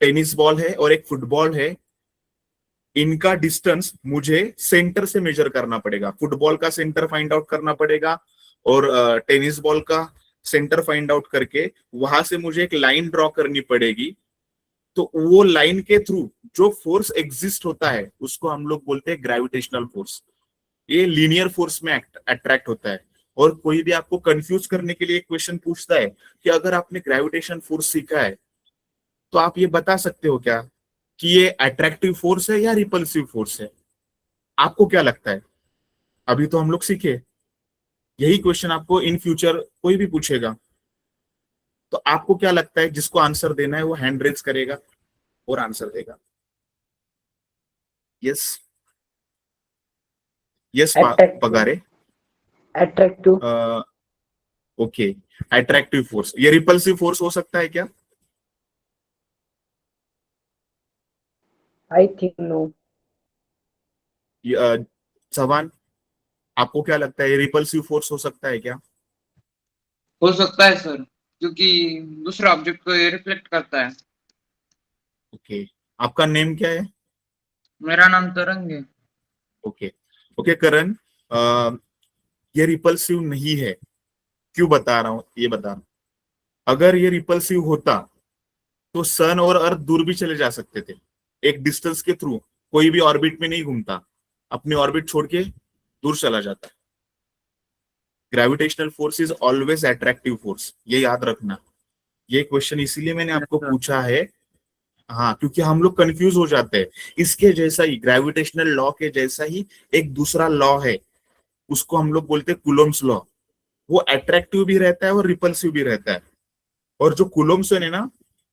टेनिस बॉल है और एक फुटबॉल है, इनका डिस्टेंस मुझे सेंटर से मेजर करना पड़ेगा। फुटबॉल का सेंटर फाइंड आउट करना पड़ेगा और टेनिस बॉल का सेंटर फाइंड आउट करके वहां से मुझे एक लाइन ड्रॉ करनी पड़ेगी। तो वो लाइन के थ्रू जो फोर्स एग्जिस्ट होता है उसको हम लोग बोलते हैं ग्रेविटेशनल फोर्स। ये लीनियर फोर्स में अट्रैक्ट होता है। और कोई भी आपको कंफ्यूज करने के लिए एक क्वेश्चन पूछता है कि अगर आपने ग्रेविटेशन फोर्स सीखा है तो आप ये बता सकते हो क्या कि ये अट्रैक्टिव फोर्स है या रिपल्सिव फोर्स है? आपको क्या लगता है? अभी तो हम लोग सीखे, यही क्वेश्चन आपको इन फ्यूचर कोई भी पूछेगा, तो आपको क्या लगता है? जिसको आंसर देना है वो हैंड रेज करेगा और आंसर देगा। Yes, yes Pagare. Attractive. Okay, attractive force. ये रिपल्सिव फोर्स हो सकता है क्या? I think no. सवान, आपको क्या लगता है ये रिपल्सिव फोर्स हो सकता है क्या? हो सकता है सर, क्योंकि दूसरा ऑब्जेक्ट को ये रिफ्लेक्ट करता है। ओके, आपका नेम क्या है? मेरा नाम तरंग है। ओके, ओके करण, ये रिपल्सिव नहीं है। क्यों बता रहा हूं, ये बता रहा हूं। अगर ये रिपल्सिव होता तो सन और अर्थ दूर भी चले जा सकते थे, एक डिस्टेंस के थ्रू। कोई भी ऑर्बिट में नहीं घूमता, अपनी ऑर्बिट छोड़ के दूर चला जाता है। Gravitational force is always attractive force, ये याद रखना। ये क्वेश्चन इसीलिए मैंने आपको पूछा है, हाँ, क्योंकि हम लोग कंफ्यूज हो जाते हैं। इसके जैसा ही, ग्रेविटेशनल लॉ के जैसा ही एक दूसरा लॉ है, उसको हम लोग बोलते हैं कूलोम्स लॉ। वो अट्रैक्टिव भी रहता है और रिपल्सिव भी रहता है। और जो कूलोम्स है ना,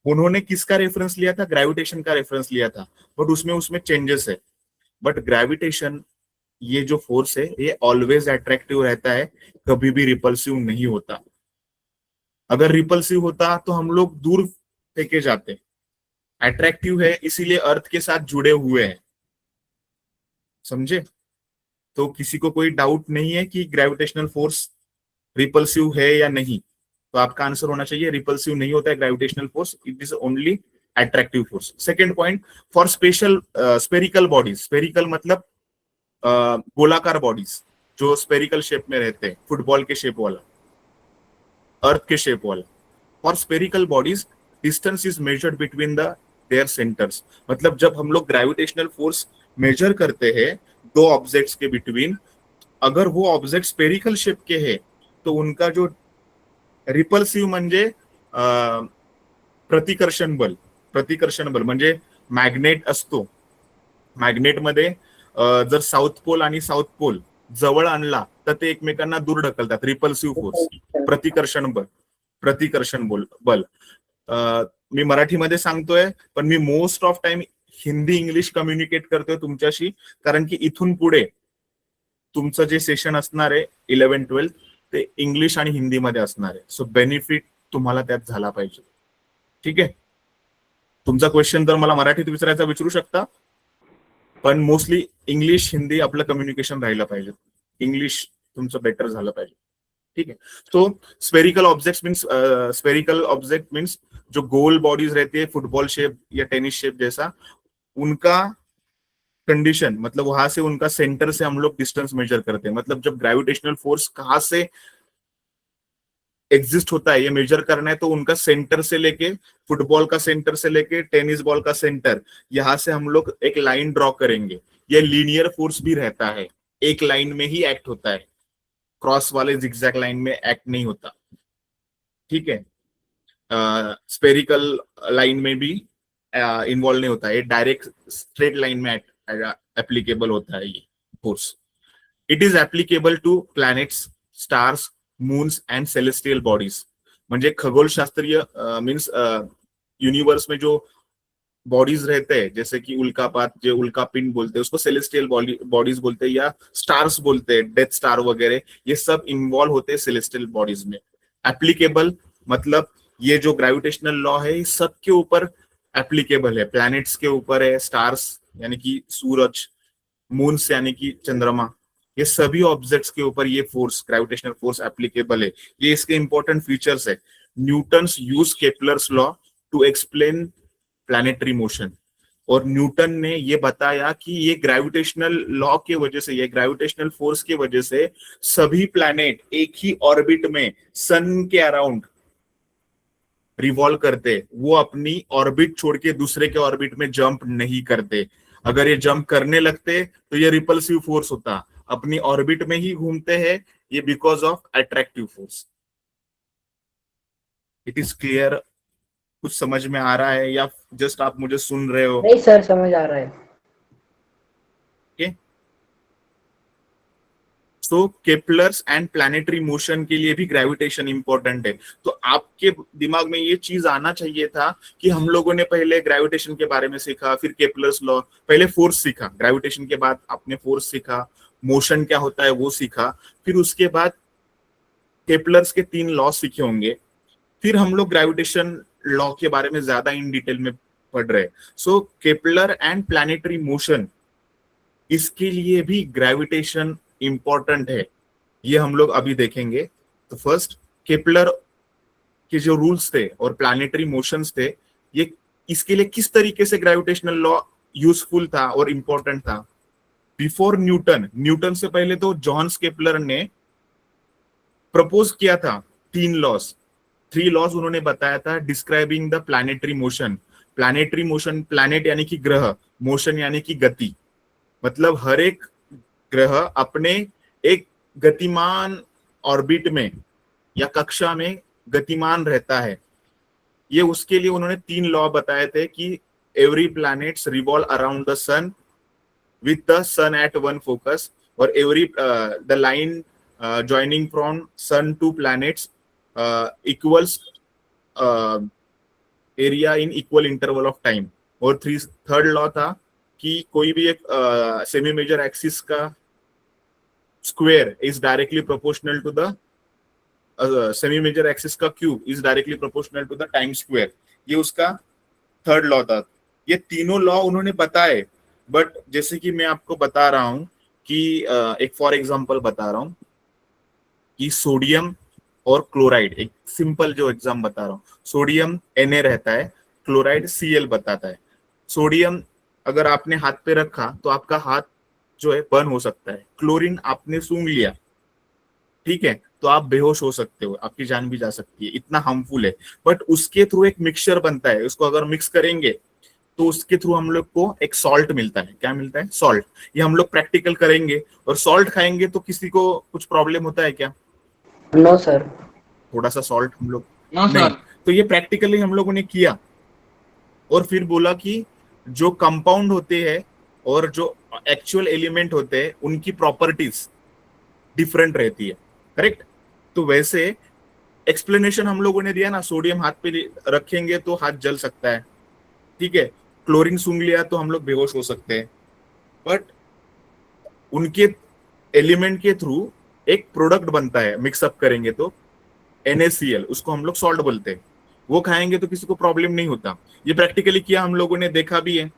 उन्होंने किसका रेफरेंस लिया था? ग्रेविटेशन का रेफरेंस लिया था, बट उसमें चेंजेस है। बट ग्रेविटेशन, ये जो फोर्स है, ये ऑलवेज अट्रैक्टिव रहता है, कभी भी रिपल्सिव नहीं होता। अगर रिपल्सिव होता तो हम लोग दूर फेंके जाते हैं। अट्रैक्टिव है इसीलिए अर्थ के साथ जुड़े हुए हैं, समझे? तो किसी को कोई डाउट नहीं है कि ग्रेविटेशनल फोर्स रिपल्सिव है या नहीं, तो आपका आंसर होना चाहिए रिपल्सिव नहीं होता है gravitational force, it is only attractive force. Second point, for special spherical bodies, spherical मतलब गोलाकार बॉडीज जो स्पेरिकल शेप में रहते हैं, फुटबॉल के शेप वाला, अर्थ के शेप वाला, for spherical bodies distance is measured between the there centres. मतलब जब हम लोग ग्रेविटेशनल फोर्स मेजर करते हैं दो ऑब्जेक्ट्स के बिटवीन, अगर वो ऑब्जेक्ट स्पेरिकल शेप के है तो उनका जो रिपल्सिव म्हणजे प्रतिकर्षण बल, प्रतिकर्षण बल म्हणजे मॅग्नेट असतो, मॅग्नेटमध्ये जर साऊथ पोल आणि साऊथ पोल जवळ आणला तर ते एकमेकांना दूर ढकलतात, रिपल्सिव्ह फोर्स, प्रतिकर्षण बल, प्रतिकर्षण बल। मी मराठीमध्ये सांगतोय पण मी most of time Hindi English communicate करतोय तुमच्याशी, कारण की इथून पुढे तुमचं जे सेशन असणार आहे 11-12 ते इंग्लिश आणि हिंदीमध्ये असणार आहे, सो बेनिफिट तुम्हाला त्यात झाला पाहिजे, ठीक आहे? तुमचा क्वेश्चन तर मला मराठीत विचारायचा विचारू शकता, पण मोस्टली इंग्लिश हिंदी आपलं कम्युनिकेशन राहिलं पाहिजे, इंग्लिश तुमचं बेटर झालं पाहिजे, ठीक है? तो spherical object means spherical object means जो गोल बॉडीज रहती है फुटबॉल शेप या टेनिस शेप जैसा, उनका कंडीशन मतलब वहां से उनका सेंटर से हम लोग डिस्टेंस मेजर करते हैं। मतलब जब ग्रेविटेशनल फोर्स कहां से एग्जिस्ट होता है ये मेजर करना है तो उनका सेंटर से लेके, फुटबॉल का सेंटर से लेके टेनिस बॉल का सेंटर, यहां से हम लोग एक लाइन ड्रॉ करेंगे। ये लीनियर फोर्स भी रहता है, एक लाइन में ही एक्ट होता है, क्रॉस वाले जिगजैग लाइन में एक्ट नहीं होता, ठीक है? स्पेरिकल लाइन में भी इन्वॉल्व नहीं होता है, ये डायरेक्ट स्ट्रेट लाइन में एप्लीकेबल होता है ये force. It is applicable to planets, stars, moons and celestial bodies. म्हणजे खगोलशास्त्रीय मीन्स यूनिवर्स में जो बॉडीज रहते हैं, जैसे कि उल्कापात, जो उल्कापिंड बोलते हैं उसको सेलेस्टियल बॉडीज बोलते हैं, या स्टार्स बोलते हैं, डेथ स्टार वगैरह, ये सब इन्वॉल्व होते हैं सेलेस्टियल बॉडीज में। एप्लीकेबल मतलब ये जो ग्रेविटेशनल लॉ है सबके ऊपर एप्लीकेबल है, प्लैनेट्स के ऊपर है, स्टार्स यानी कि सूरज, मून्स यानी कि चंद्रमा, ये सभी ऑब्जेक्ट्स के ऊपर ये फोर्स, ग्रेविटेशनल फोर्स एप्लीकेबल है। ये इसके इंपॉर्टेंट फीचर्स है। Newton's use Kepler's law to explain planetary motion, और न्यूटन ने ये बताया कि ये ग्रेविटेशनल लॉ के वजह से, ये ग्रेविटेशनल फोर्स के वजह से सभी प्लैनेट एक ही ऑर्बिट में सन के अराउंड रिवॉल्व करते, वो अपनी ऑर्बिट छोड़ के दूसरे के ऑर्बिट में जंप नहीं करते। अगर ये जंप करने लगते तो ये रिपल्सिव फोर्स होता, अपनी ऑर्बिट में ही घूमते हैं, ये because of attractive force. It is clear? कुछ समझ में आ रहा है या जस्ट आप मुझे सुन रहे हो? नहीं सर, समझ आ रहा है। Okay, so Kepler's and planetary motion के लिए भी ग्रेविटेशन इंपॉर्टेंट है। तो आपके दिमाग में ये चीज आना चाहिए था कि हम लोगों ने पहले ग्रेविटेशन के बारे में सीखा, फिर केपलर्स लॉ, पहले फोर्स सीखा, ग्रेविटेशन के बाद आपने फोर्स सीखा, मोशन क्या होता है वो सीखा, फिर उसके बाद केपलर्स के 3 लॉ सीखे होंगे, फिर हम लोग ग्रेविटेशन लॉ के बारे में ज्यादा इन डिटेल में पढ़ रहे हैं। सो केपलर एंड प्लैनेटरी मोशन, इसके लिए भी ग्रेविटेशन इंपॉर्टेंट है, ये हम लोग अभी देखेंगे। तो फर्स्ट, केपलर के जो रूल्स थे और प्लैनेटरी मोशंस थे, ये इसके लिए किस तरीके से ग्रेविटेशनल लॉ यूजफुल था और इंपॉर्टेंट था। बिफोर न्यूटन से पहले तो जॉन केपलर ने प्रपोज किया था 3 लॉज उन्होंने बताया था describing the planetary motion. Planetary motion, planet यानी कि ग्रह, मोशन यानी कि गति, मतलब हर एक ग्रह अपने एक गतिमान ऑर्बिट में या कक्षा में गतिमान रहता है। ये उसके लिए उन्होंने 3 लॉ बताए थे कि every planets revolve around the sun with the sun at one focus, or every the line joining from sun to planets equals area in equal interval of time। और थर्ड लॉ था कि कोई भी एक semi major axis का square is directly proportional to the semi major axis का cube is directly proportional to the time square. ये उसका थर्ड लॉ था। ये तीनों लॉ उन्होंने बताए, बट जैसे कि मैं आपको बता रहा हूं कि एक फॉर एग्जांपल बता रहा हूं कि सोडियम और क्लोराइड, एक सिंपल जो एग्जाम बता रहा हूँ, सोडियम Na रहता है, क्लोराइड Cl बताता है। सोडियम अगर आपने हाथ पे रखा तो आपका हाथ जो है बर्न हो सकता है। क्लोरीन आपने सूंघ लिया, ठीक है, तो आप बेहोश हो सकते हो, आपकी जान भी जा सकती है, इतना हार्मफुल है। बट उसके थ्रू एक मिक्सचर बनता है, उसको अगर मिक्स करेंगे तो उसके थ्रू हम लोग को एक सॉल्ट मिलता है। क्या मिलता है? सॉल्ट। ये हम लोग प्रैक्टिकल करेंगे, और सॉल्ट खाएंगे तो किसी को कुछ प्रॉब्लम होता है क्या? No, sir. थोड़ा सा सॉल्ट हम लोग No, नहीं। sir. तो ये प्रैक्टिकली हम लोगों ने किया, और फिर बोला कि जो कंपाउंड होते हैं और जो एक्चुअल एलिमेंट होते हैं उनकी प्रॉपर्टीज डिफरेंट रहती है, करेक्ट? तो वैसे एक्सप्लेनेशन हम लोगों ने दिया ना, सोडियम हाथ पे रखेंगे तो हाथ जल सकता है, ठीक है, क्लोरीन सूंघ लिया तो हम लोग बेहोश हो सकते हैं। बट उनके एलिमेंट के थ्रू एक प्रोडक्ट बनता है, मिक्सअप करेंगे तो NaCl, उसको हम लोग सॉल्ट बोलते हैं। वो खाएंगे तो किसी को प्रॉब्लम नहीं होता। ये प्रैक्टिकली किया, हम लोगों ने देखा भी है।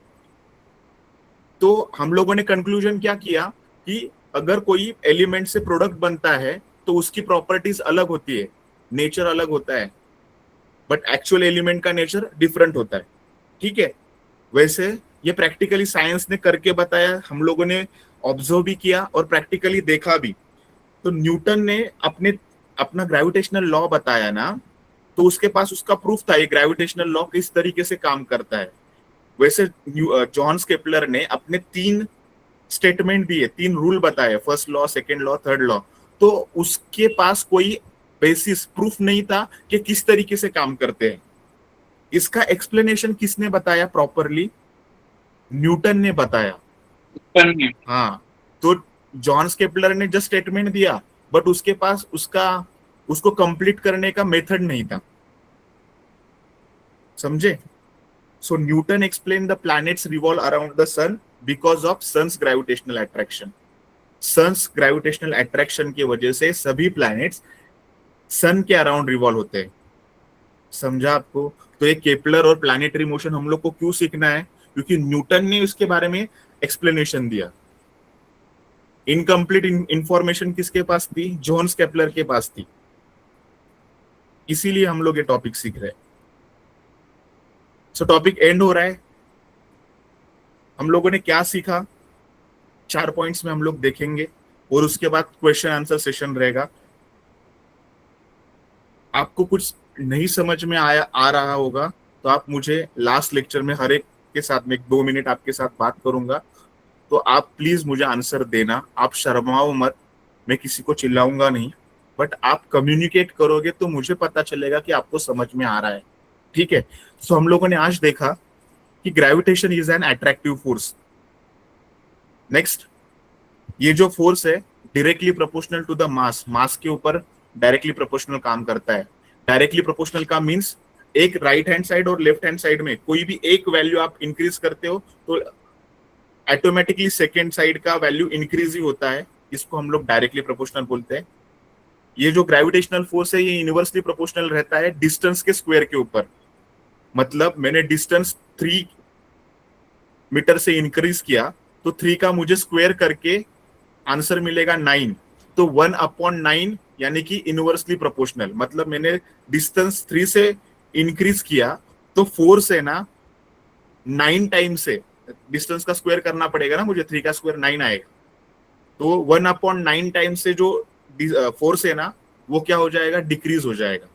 तो हम लोगों ने कंक्लूजन क्या किया कि अगर कोई एलिमेंट से प्रोडक्ट बनता है तो उसकी प्रॉपर्टीज अलग होती है, नेचर अलग होता है, बट एक्चुअल एलिमेंट का नेचर डिफरेंट होता है, ठीक है। वैसे ये प्रैक्टिकली साइंस ने करके बताया, हम लोगों ने ऑब्जर्व भी किया और प्रैक्टिकली देखा भी। तो न्यूटन ने अपना ग्रेविटेशनल लॉ बताया ना, तो उसके पास उसका प्रूफ था ये ग्रेविटेशनल लॉ किस तरीके से काम करता है। वैसे जॉन्स केपलर ने अपने 3 स्टेटमेंट दिए, 3 रूल बताए, first law, second law, third law. तो उसके पास कोई बेसिस प्रूफ नहीं था कि किस तरीके से काम करते हैं। इसका एक्सप्लेनेशन किसने बताया प्रॉपरली? न्यूटन ने बताया। Funny. हाँ, तो जॉन केपलर ने जस्ट स्टेटमेंट दिया, बट उसके पास उसको कंप्लीट करने का मेथड नहीं था, समझे? So Newton explain the planets revolve around the sun because of sun's gravitational attraction. Sun's gravitational attraction की वजह से सभी प्लैनेट्स सन के अराउंड रिवॉल्व होते हैं। समझा आपको? तो ये केपलर और प्लैनेटरी मोशन हम लोग को क्यों सीखना है? क्योंकि न्यूटन ने उसके बारे में एक्सप्लेनेशन दिया। इनकम्प्लीट इंफॉर्मेशन किसके पास थी? जॉन्स केपलर के पास थी। इसीलिए हम लोग ये टॉपिक सीख रहे हैं। सो टॉपिक एंड हो रहा है। हम लोगों ने क्या सीखा, 4 पॉइंट्स में हम लोग देखेंगे, और उसके बाद क्वेश्चन आंसर सेशन रहेगा। आपको कुछ नहीं समझ में आ रहा होगा तो आप मुझे लास्ट लेक्चर में हर एक के साथ में 2 मिनट आपके साथ बात करूंगा, तो आप प्लीज मुझे आंसर देना। आप शर्माओ मत, मैं किसी को चिल्लाऊंगा नहीं, बट आप कम्युनिकेट करोगे तो मुझे पता चलेगा कि आपको समझ में आ रहा है, ठीक है? सो हम लोगों ने आज देखा कि gravitation is an attractive force. Next, ये जो फोर्स है directly proportional to the mass, mass के ऊपर डायरेक्टली प्रोपोर्शनल काम करता है। डायरेक्टली प्रोपोर्शनल का मींस एक राइट हैंड साइड और लेफ्ट हैंड साइड में कोई भी एक वैल्यू आप इंक्रीज करते हो तो ऑटोमेटिकली सेकेंड साइड का वैल्यू इंक्रीज ही होता है। इसको हम लोग डायरेक्टली प्रोपोर्शनल बोलते हैं। ये जो ग्रेविटेशनल फोर्स है ये यूनिवर्सली प्रोपोर्शनल रहता है डिस्टेंस के स्क्वायर के ऊपर। मतलब मैंने डिस्टेंस 3 मीटर से इंक्रीज किया तो 3 का मुझे स्क्वायर करके आंसर मिलेगा 9। तो 1/9 यानी कि इनवर्सली प्रोपोर्शनल। मतलब मैंने डिस्टेंस 3 से इंक्रीज किया तो फोर्स है ना 9 टाइम से डिस्टेंस का स्क्वायर करना पड़ेगा ना मुझे, 3 का स्क्वायर 9 आएगा। तो 1/9 टाइम से जो फोर्स है ना वो क्या हो जाएगा? डिक्रीज हो जाएगा।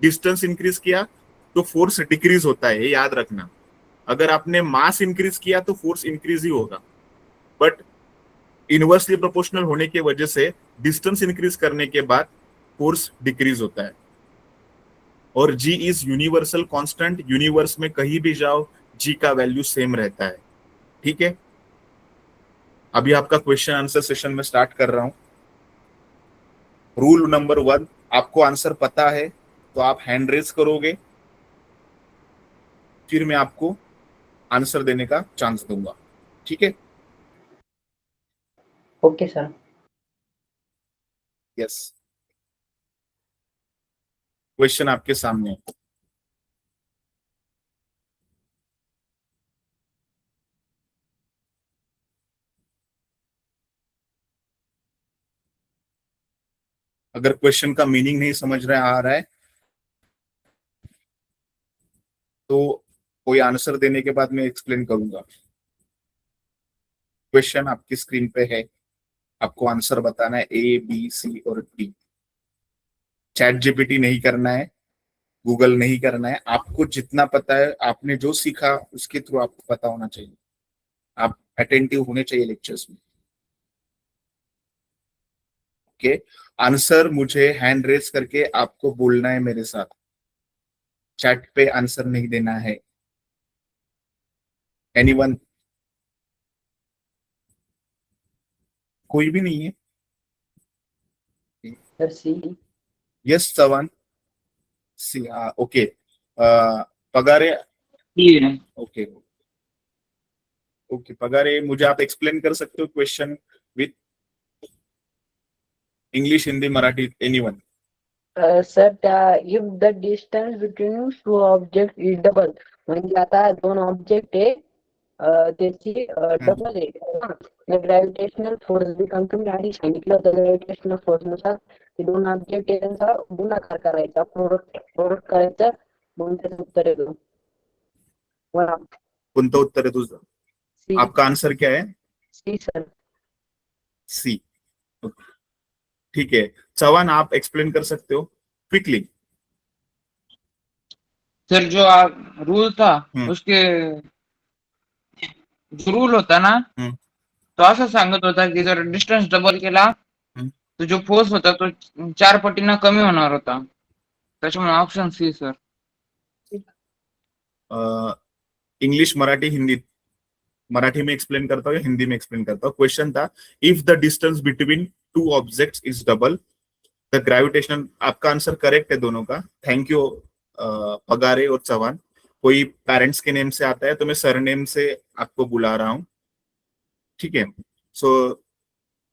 डिस्टेंस इंक्रीज किया तो फोर्स डिक्रीज होता है, ये याद रखना। अगर आपने मास इंक्रीज किया तो फोर्स इंक्रीज ही होगा, बट इनवर्सली प्रोपोर्शनल होने की वजह से डिस्टेंस इंक्रीज करने के बाद फोर्स डिक्रीज होता है। और जी इज यूनिवर्सल कांस्टेंट, यूनिवर्स में कहीं भी जाओ जी का वैल्यू सेम रहता है, ठीक है? अभी आपका क्वेश्चन आंसर सेशन में स्टार्ट कर रहा हूं। रूल नंबर 1, आपको आंसर पता है तो आप हैंड रेज करोगे, फिर मैं आपको आंसर देने का चांस दूंगा, ठीक है? Okay, sir. यस, क्वेश्चन आपके सामने है। अगर क्वेश्चन का मीनिंग नहीं समझ रहा आ रहा है तो कोई आंसर देने के बाद मैं एक्सप्लेन करूंगा। क्वेश्चन आपकी स्क्रीन पे है, आपको आंसर बताना है ए बी सी और डी। चैट जीपीटी नहीं करना है, गूगल नहीं करना है, आपको जितना पता है, आपने जो सीखा उसके थ्रू आपको पता होना चाहिए। आप अटेंटिव होने चाहिए लेक्चर्स में। ओके, आंसर मुझे हैंड रेस करके आपको बोलना है मेरे साथ, चैट पे आंसर नहीं देना है। एनीवन? कोई भी नहीं है? सर सी। यस चव्हाण, सी। ओके, पगारे। ये है। ओके ओके, पगारे मुझे आप एक्सप्लेन कर सकते हो question with English, Hindi, Marathi, anyone? Sir if the distance between two object is double, म्हणजे आता दोन ऑब्जेक्ट आहे त्याची डबल आहे, ग्रॅव्हिटेशनल फोर्स बिकम, तुम्ही आधी सांगितलं होतं ग्रॅव्हिटेशनल फोर्स नुसार ते दोन ऑब्जेक्ट आहे त्यांचा गुणाकार करायचा, प्रोडक्ट करायचा, म्हणून त्याचं उत्तर येतो कोणतं उत्तर है तुझं? सी। आपका आंसर क्या है? सी सर। सी। ठीक है चव्हाण, आप एक्सप्लेन कर सकते हो क्विकली? सर जो रूल था उसके जो रूल होता ना तो असं सांगत होता की जर डिस्टन्स डबल केला तो जो फोर्स होता तो 4 पटीनं कमी होणार होता, त्याच्यामुळे option C sir. English, Marathi, Hindi? Marathi में एक्सप्लेन करता हूँ या हिंदी में एक्सप्लेन करता हूँ। क्वेश्चन था, if the distance between two objects is double the gravitational. आपका आंसर करेक्ट है दोनों का, थैंक यू पगारे और चव्हाण। कोई पेरेंट्स के नेम से आता है तो मैं सरनेम से आपको बुला रहा हूँ, ठीक है? सो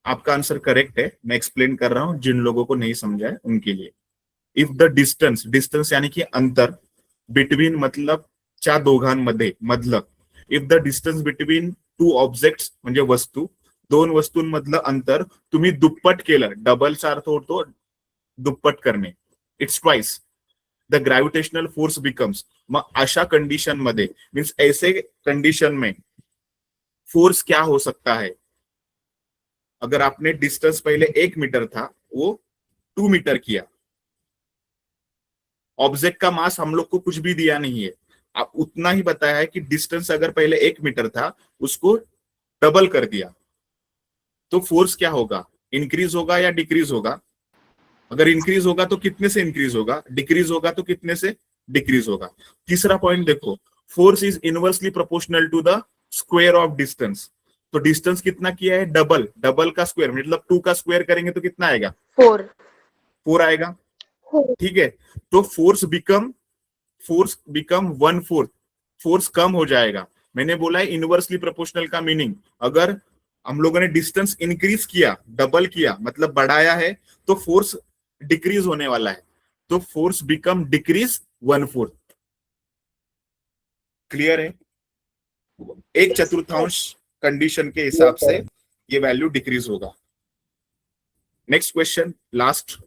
आपका आंसर करेक्ट है, मैं एक्सप्लेन कर रहा हूँ जिन लोगों को नहीं समझा है उनके लिए। इफ द डिस्टन्स, डिस्टन्स यानी कि अंतर, बिटवीन मतलब च्या दोघांमध्ये, मधलं। If the distance between two objects म्हणजे वस्तू, दोन वस्तूंमधलं अंतर तुम्ही दुप्पट केलं, डबलचा अर्थ होतो दुप्पट करणे, it's twice, the gravitational force becomes. मग अशा कंडिशन मध्ये, मीन्स ऐसे कंडीशन में फोर्स क्या हो सकता है? अगर आपने डिस्टेंस पहले 1 मीटर था वो 2 मीटर किया, ऑब्जेक्ट का मास हम लोग को कुछ भी दिया नहीं है, आप उतना ही बताया है कि डिस्टेंस अगर पहले 1 मीटर था उसको डबल कर दिया, तो फोर्स क्या होगा? इंक्रीज होगा या डिक्रीज होगा? अगर इंक्रीज होगा तो कितने से इंक्रीज होगा, डिक्रीज होगा तो कितने से डिक्रीज होगा? तीसरा पॉइंट देखो, force is inversely proportional to the square of distance. तो डिस्टेंस कितना किया है? डबल, डबल का स्क्वायर मतलब 2 का स्क्वायर करेंगे तो कितना आएगा? 4 आएगा, ठीक है? तो फोर्स बिकम 1/4, फोर्स कम हो जाएगा। मैंने बोला है इनवर्सली प्रोपोर्शनल का मीनिंग, अगर हम लोगों ने डिस्टेंस इंक्रीज किया, डबल किया मतलब बढ़ाया है, तो फोर्स डिक्रीज होने वाला है, तो फोर्स बिकम डिक्रीज 1/4। क्लियर है? 1/4 कंडीशन के हिसाब से ये वैल्यू डिक्रीज होगा। Next question, last.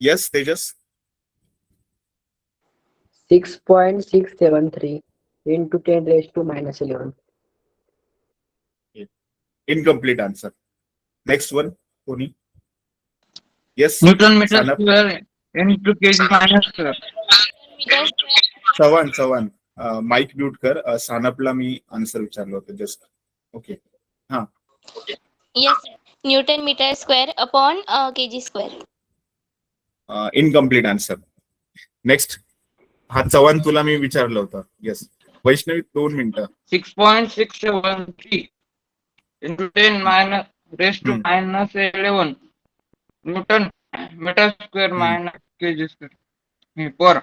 Yes Tejas? 6.673 into 10 raised to minus 11. Incomplete answer. Next one कोणी? Yes newton metre Sanap? Square into kg minus sir. Chavan mic mute कर। सानपला मी आन्सर विचारलं होतं जस्ट। ओके, हा Yes, Newton meter square upon kg square. Incomplete answer. Next, हा चव्हाण तुला मी विचारलं होतं। यस वैष्णवी 2 मिनिटं। 6.673 into 10 minus raised to minus 11 newton metre square minus kg square पर।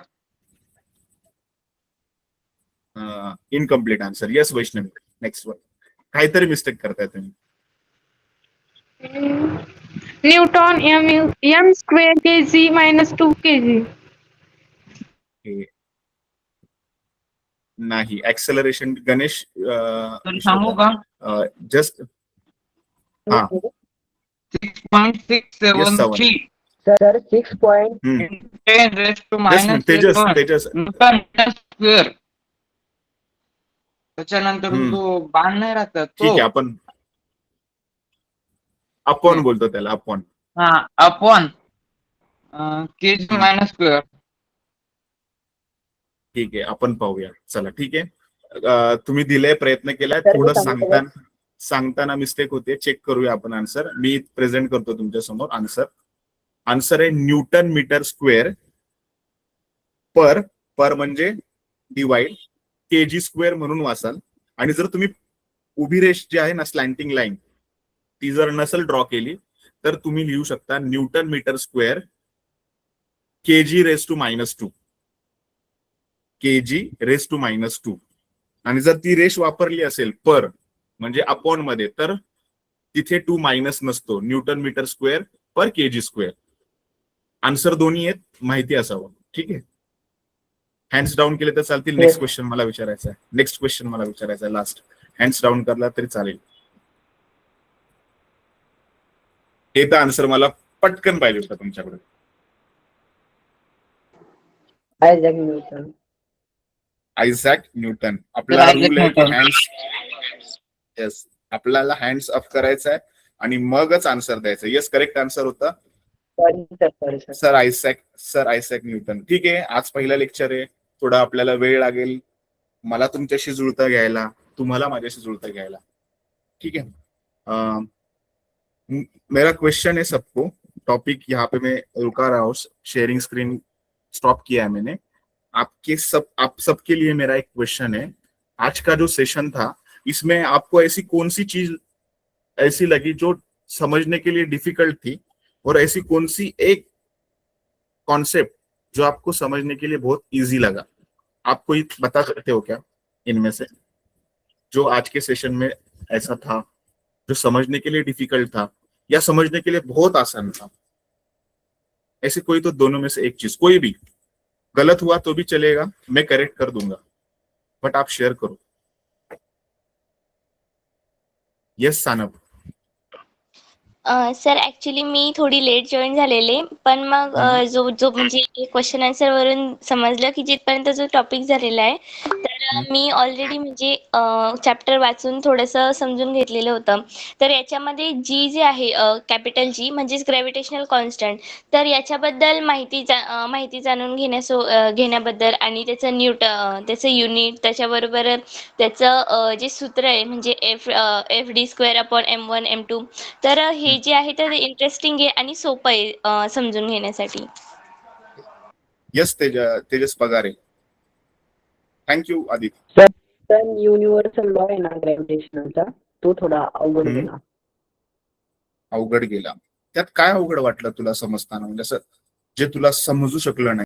Incomplete answer. Yes Vaishnavi, next one. काहीतरी मिस्टेक करताय तुम्ही। न्यूटन m square kg minus 2 kg. नाही. ऍक्सेलरेशन गणेश तर सांगू का? जस्ट हा 6.673 sir 6. 10 raised to minus Tejas 11 Tejas newton metre square. त्याच्यानंतर हम्म. जो बाण नाही राहत ठीक तो आहे. आपण बोलतो त्याला आपण. हा अपॉन केजी मायनस स्क्वेअर. ठीक आहे, आपण पाहूया. चला ठीक आहे. तुम्ही दिले, प्रयत्न केलाय. सर, थोडं मी सांगतो सांगताना मिस्टेक होते. चेक करूया आपण आन्सर. मी प्रेझेंट करतो तुमच्या समोर आन्सर. आन्सर आहे न्यूटन मीटर स्क्वेअर पर म्हणजे डिवाइड केजी स्क्वेअर म्हणून वाचाल. आणि जर तुम्ही उभी रेष जी आहे ना, स्लॅन्टिंग लाईन, ती जर नसेल ड्रॉ केली तर तुम्ही लिहू शकता newton metre square KG raise to -2. KG raise to -2. आणि जर ती रेष वापरली असेल पर म्हणजे अपॉन मध्ये, तर तिथे 2 मायनस नसतो. न्यूटन मीटर स्क्वेअर पर केजी स्क्वेअर. आन्सर दोन्ही आहेत, माहिती असावं. ठीक आहे. हँड्स डाऊन केले तर चालतील. नेक्स्ट क्वेश्चन मला विचारायचा आहे. लास्ट हँड्स डाऊन करला तरी चालेल. हे तर आन्सर मला पटकन पाहिजे होता तुमच्याकडे. Isaac Newton. Isaac Newton. आपला आयझॅक रूल आहे की न्यूटन. येस, आपल्याला हँड्स अप करायचा आहे आणि मगच आन्सर द्यायचं. येस, करेक्ट आन्सर होता sorry sir. Sir Isaac Newton. ठीक आहे. आज पहिला लेक्चर आहे, थोडा आपल्याला वेळ लागेल. मला तुमच्याशी जुळता घ्यायला, तुम्हाला माझ्याशी जुळता घ्यायला. ठीक है. मेरा क्वेश्चन है सबको. टॉपिक यहाँ पे मैं रुका रहा हूँ. शेयरिंग स्क्रीन स्टॉप किया है मैंने. आप सबके लिए मेरा एक क्वेश्चन है. आज का जो सेशन था, इसमें आपको ऐसी कौन सी चीज ऐसी लगी जो समझने के लिए डिफिकल्ट थी, और ऐसी कौन सी एक कॉन्सेप्ट जो आपको समझने के लिए बहुत इजी लगा? आप कोई बता सकते हो क्या इनमें से, जो आज के सेशन में ऐसा था जो समझने के लिए डिफिकल्ट था या समझने के लिए बहुत आसान था? ऐसे कोई तो दोनों में से एक चीज, कोई भी. गलत हुआ तो भी चलेगा, मैं करेक्ट कर दूंगा, बट आप शेयर करो. यस सानब. सर ऍक्च्युली मी थोडी लेट जॉईन झालेले, पण मग जो म्हणजे क्वेश्चन आन्सर वरून समजलं की जिथपर्यंत जो टॉपिक झालेला आहे, तर मी ऑलरेडी म्हणजे चॅप्टर वाचून थोडंसं समजून घेतलेलं होतं. तर याच्यामध्ये जी जे आहे कॅपिटल जी म्हणजेच ग्रॅव्हिटेशनल कॉन्स्टंट, तर याच्याबद्दल माहिती जाणून घेण्याबद्दल आणि त्याचं युनिट, त्याच्याबरोबर त्याचं जे सूत्र आहे म्हणजे FD²/m1 m2, तर हे जे आहे तर इंटरेस्टिंग आहे आणि सोपं आहे समजून घेण्यासाठी. Yes Tejas Pagare. Thank you Aditya. Sir universal law आहे ना ग्रॅव्हिटेशनलचा, तो थोडा अवघड गेला. त्यात काय अवघड वाटलं तुला समजताना, म्हणजे असं जे तुला समजू शकलं नाही?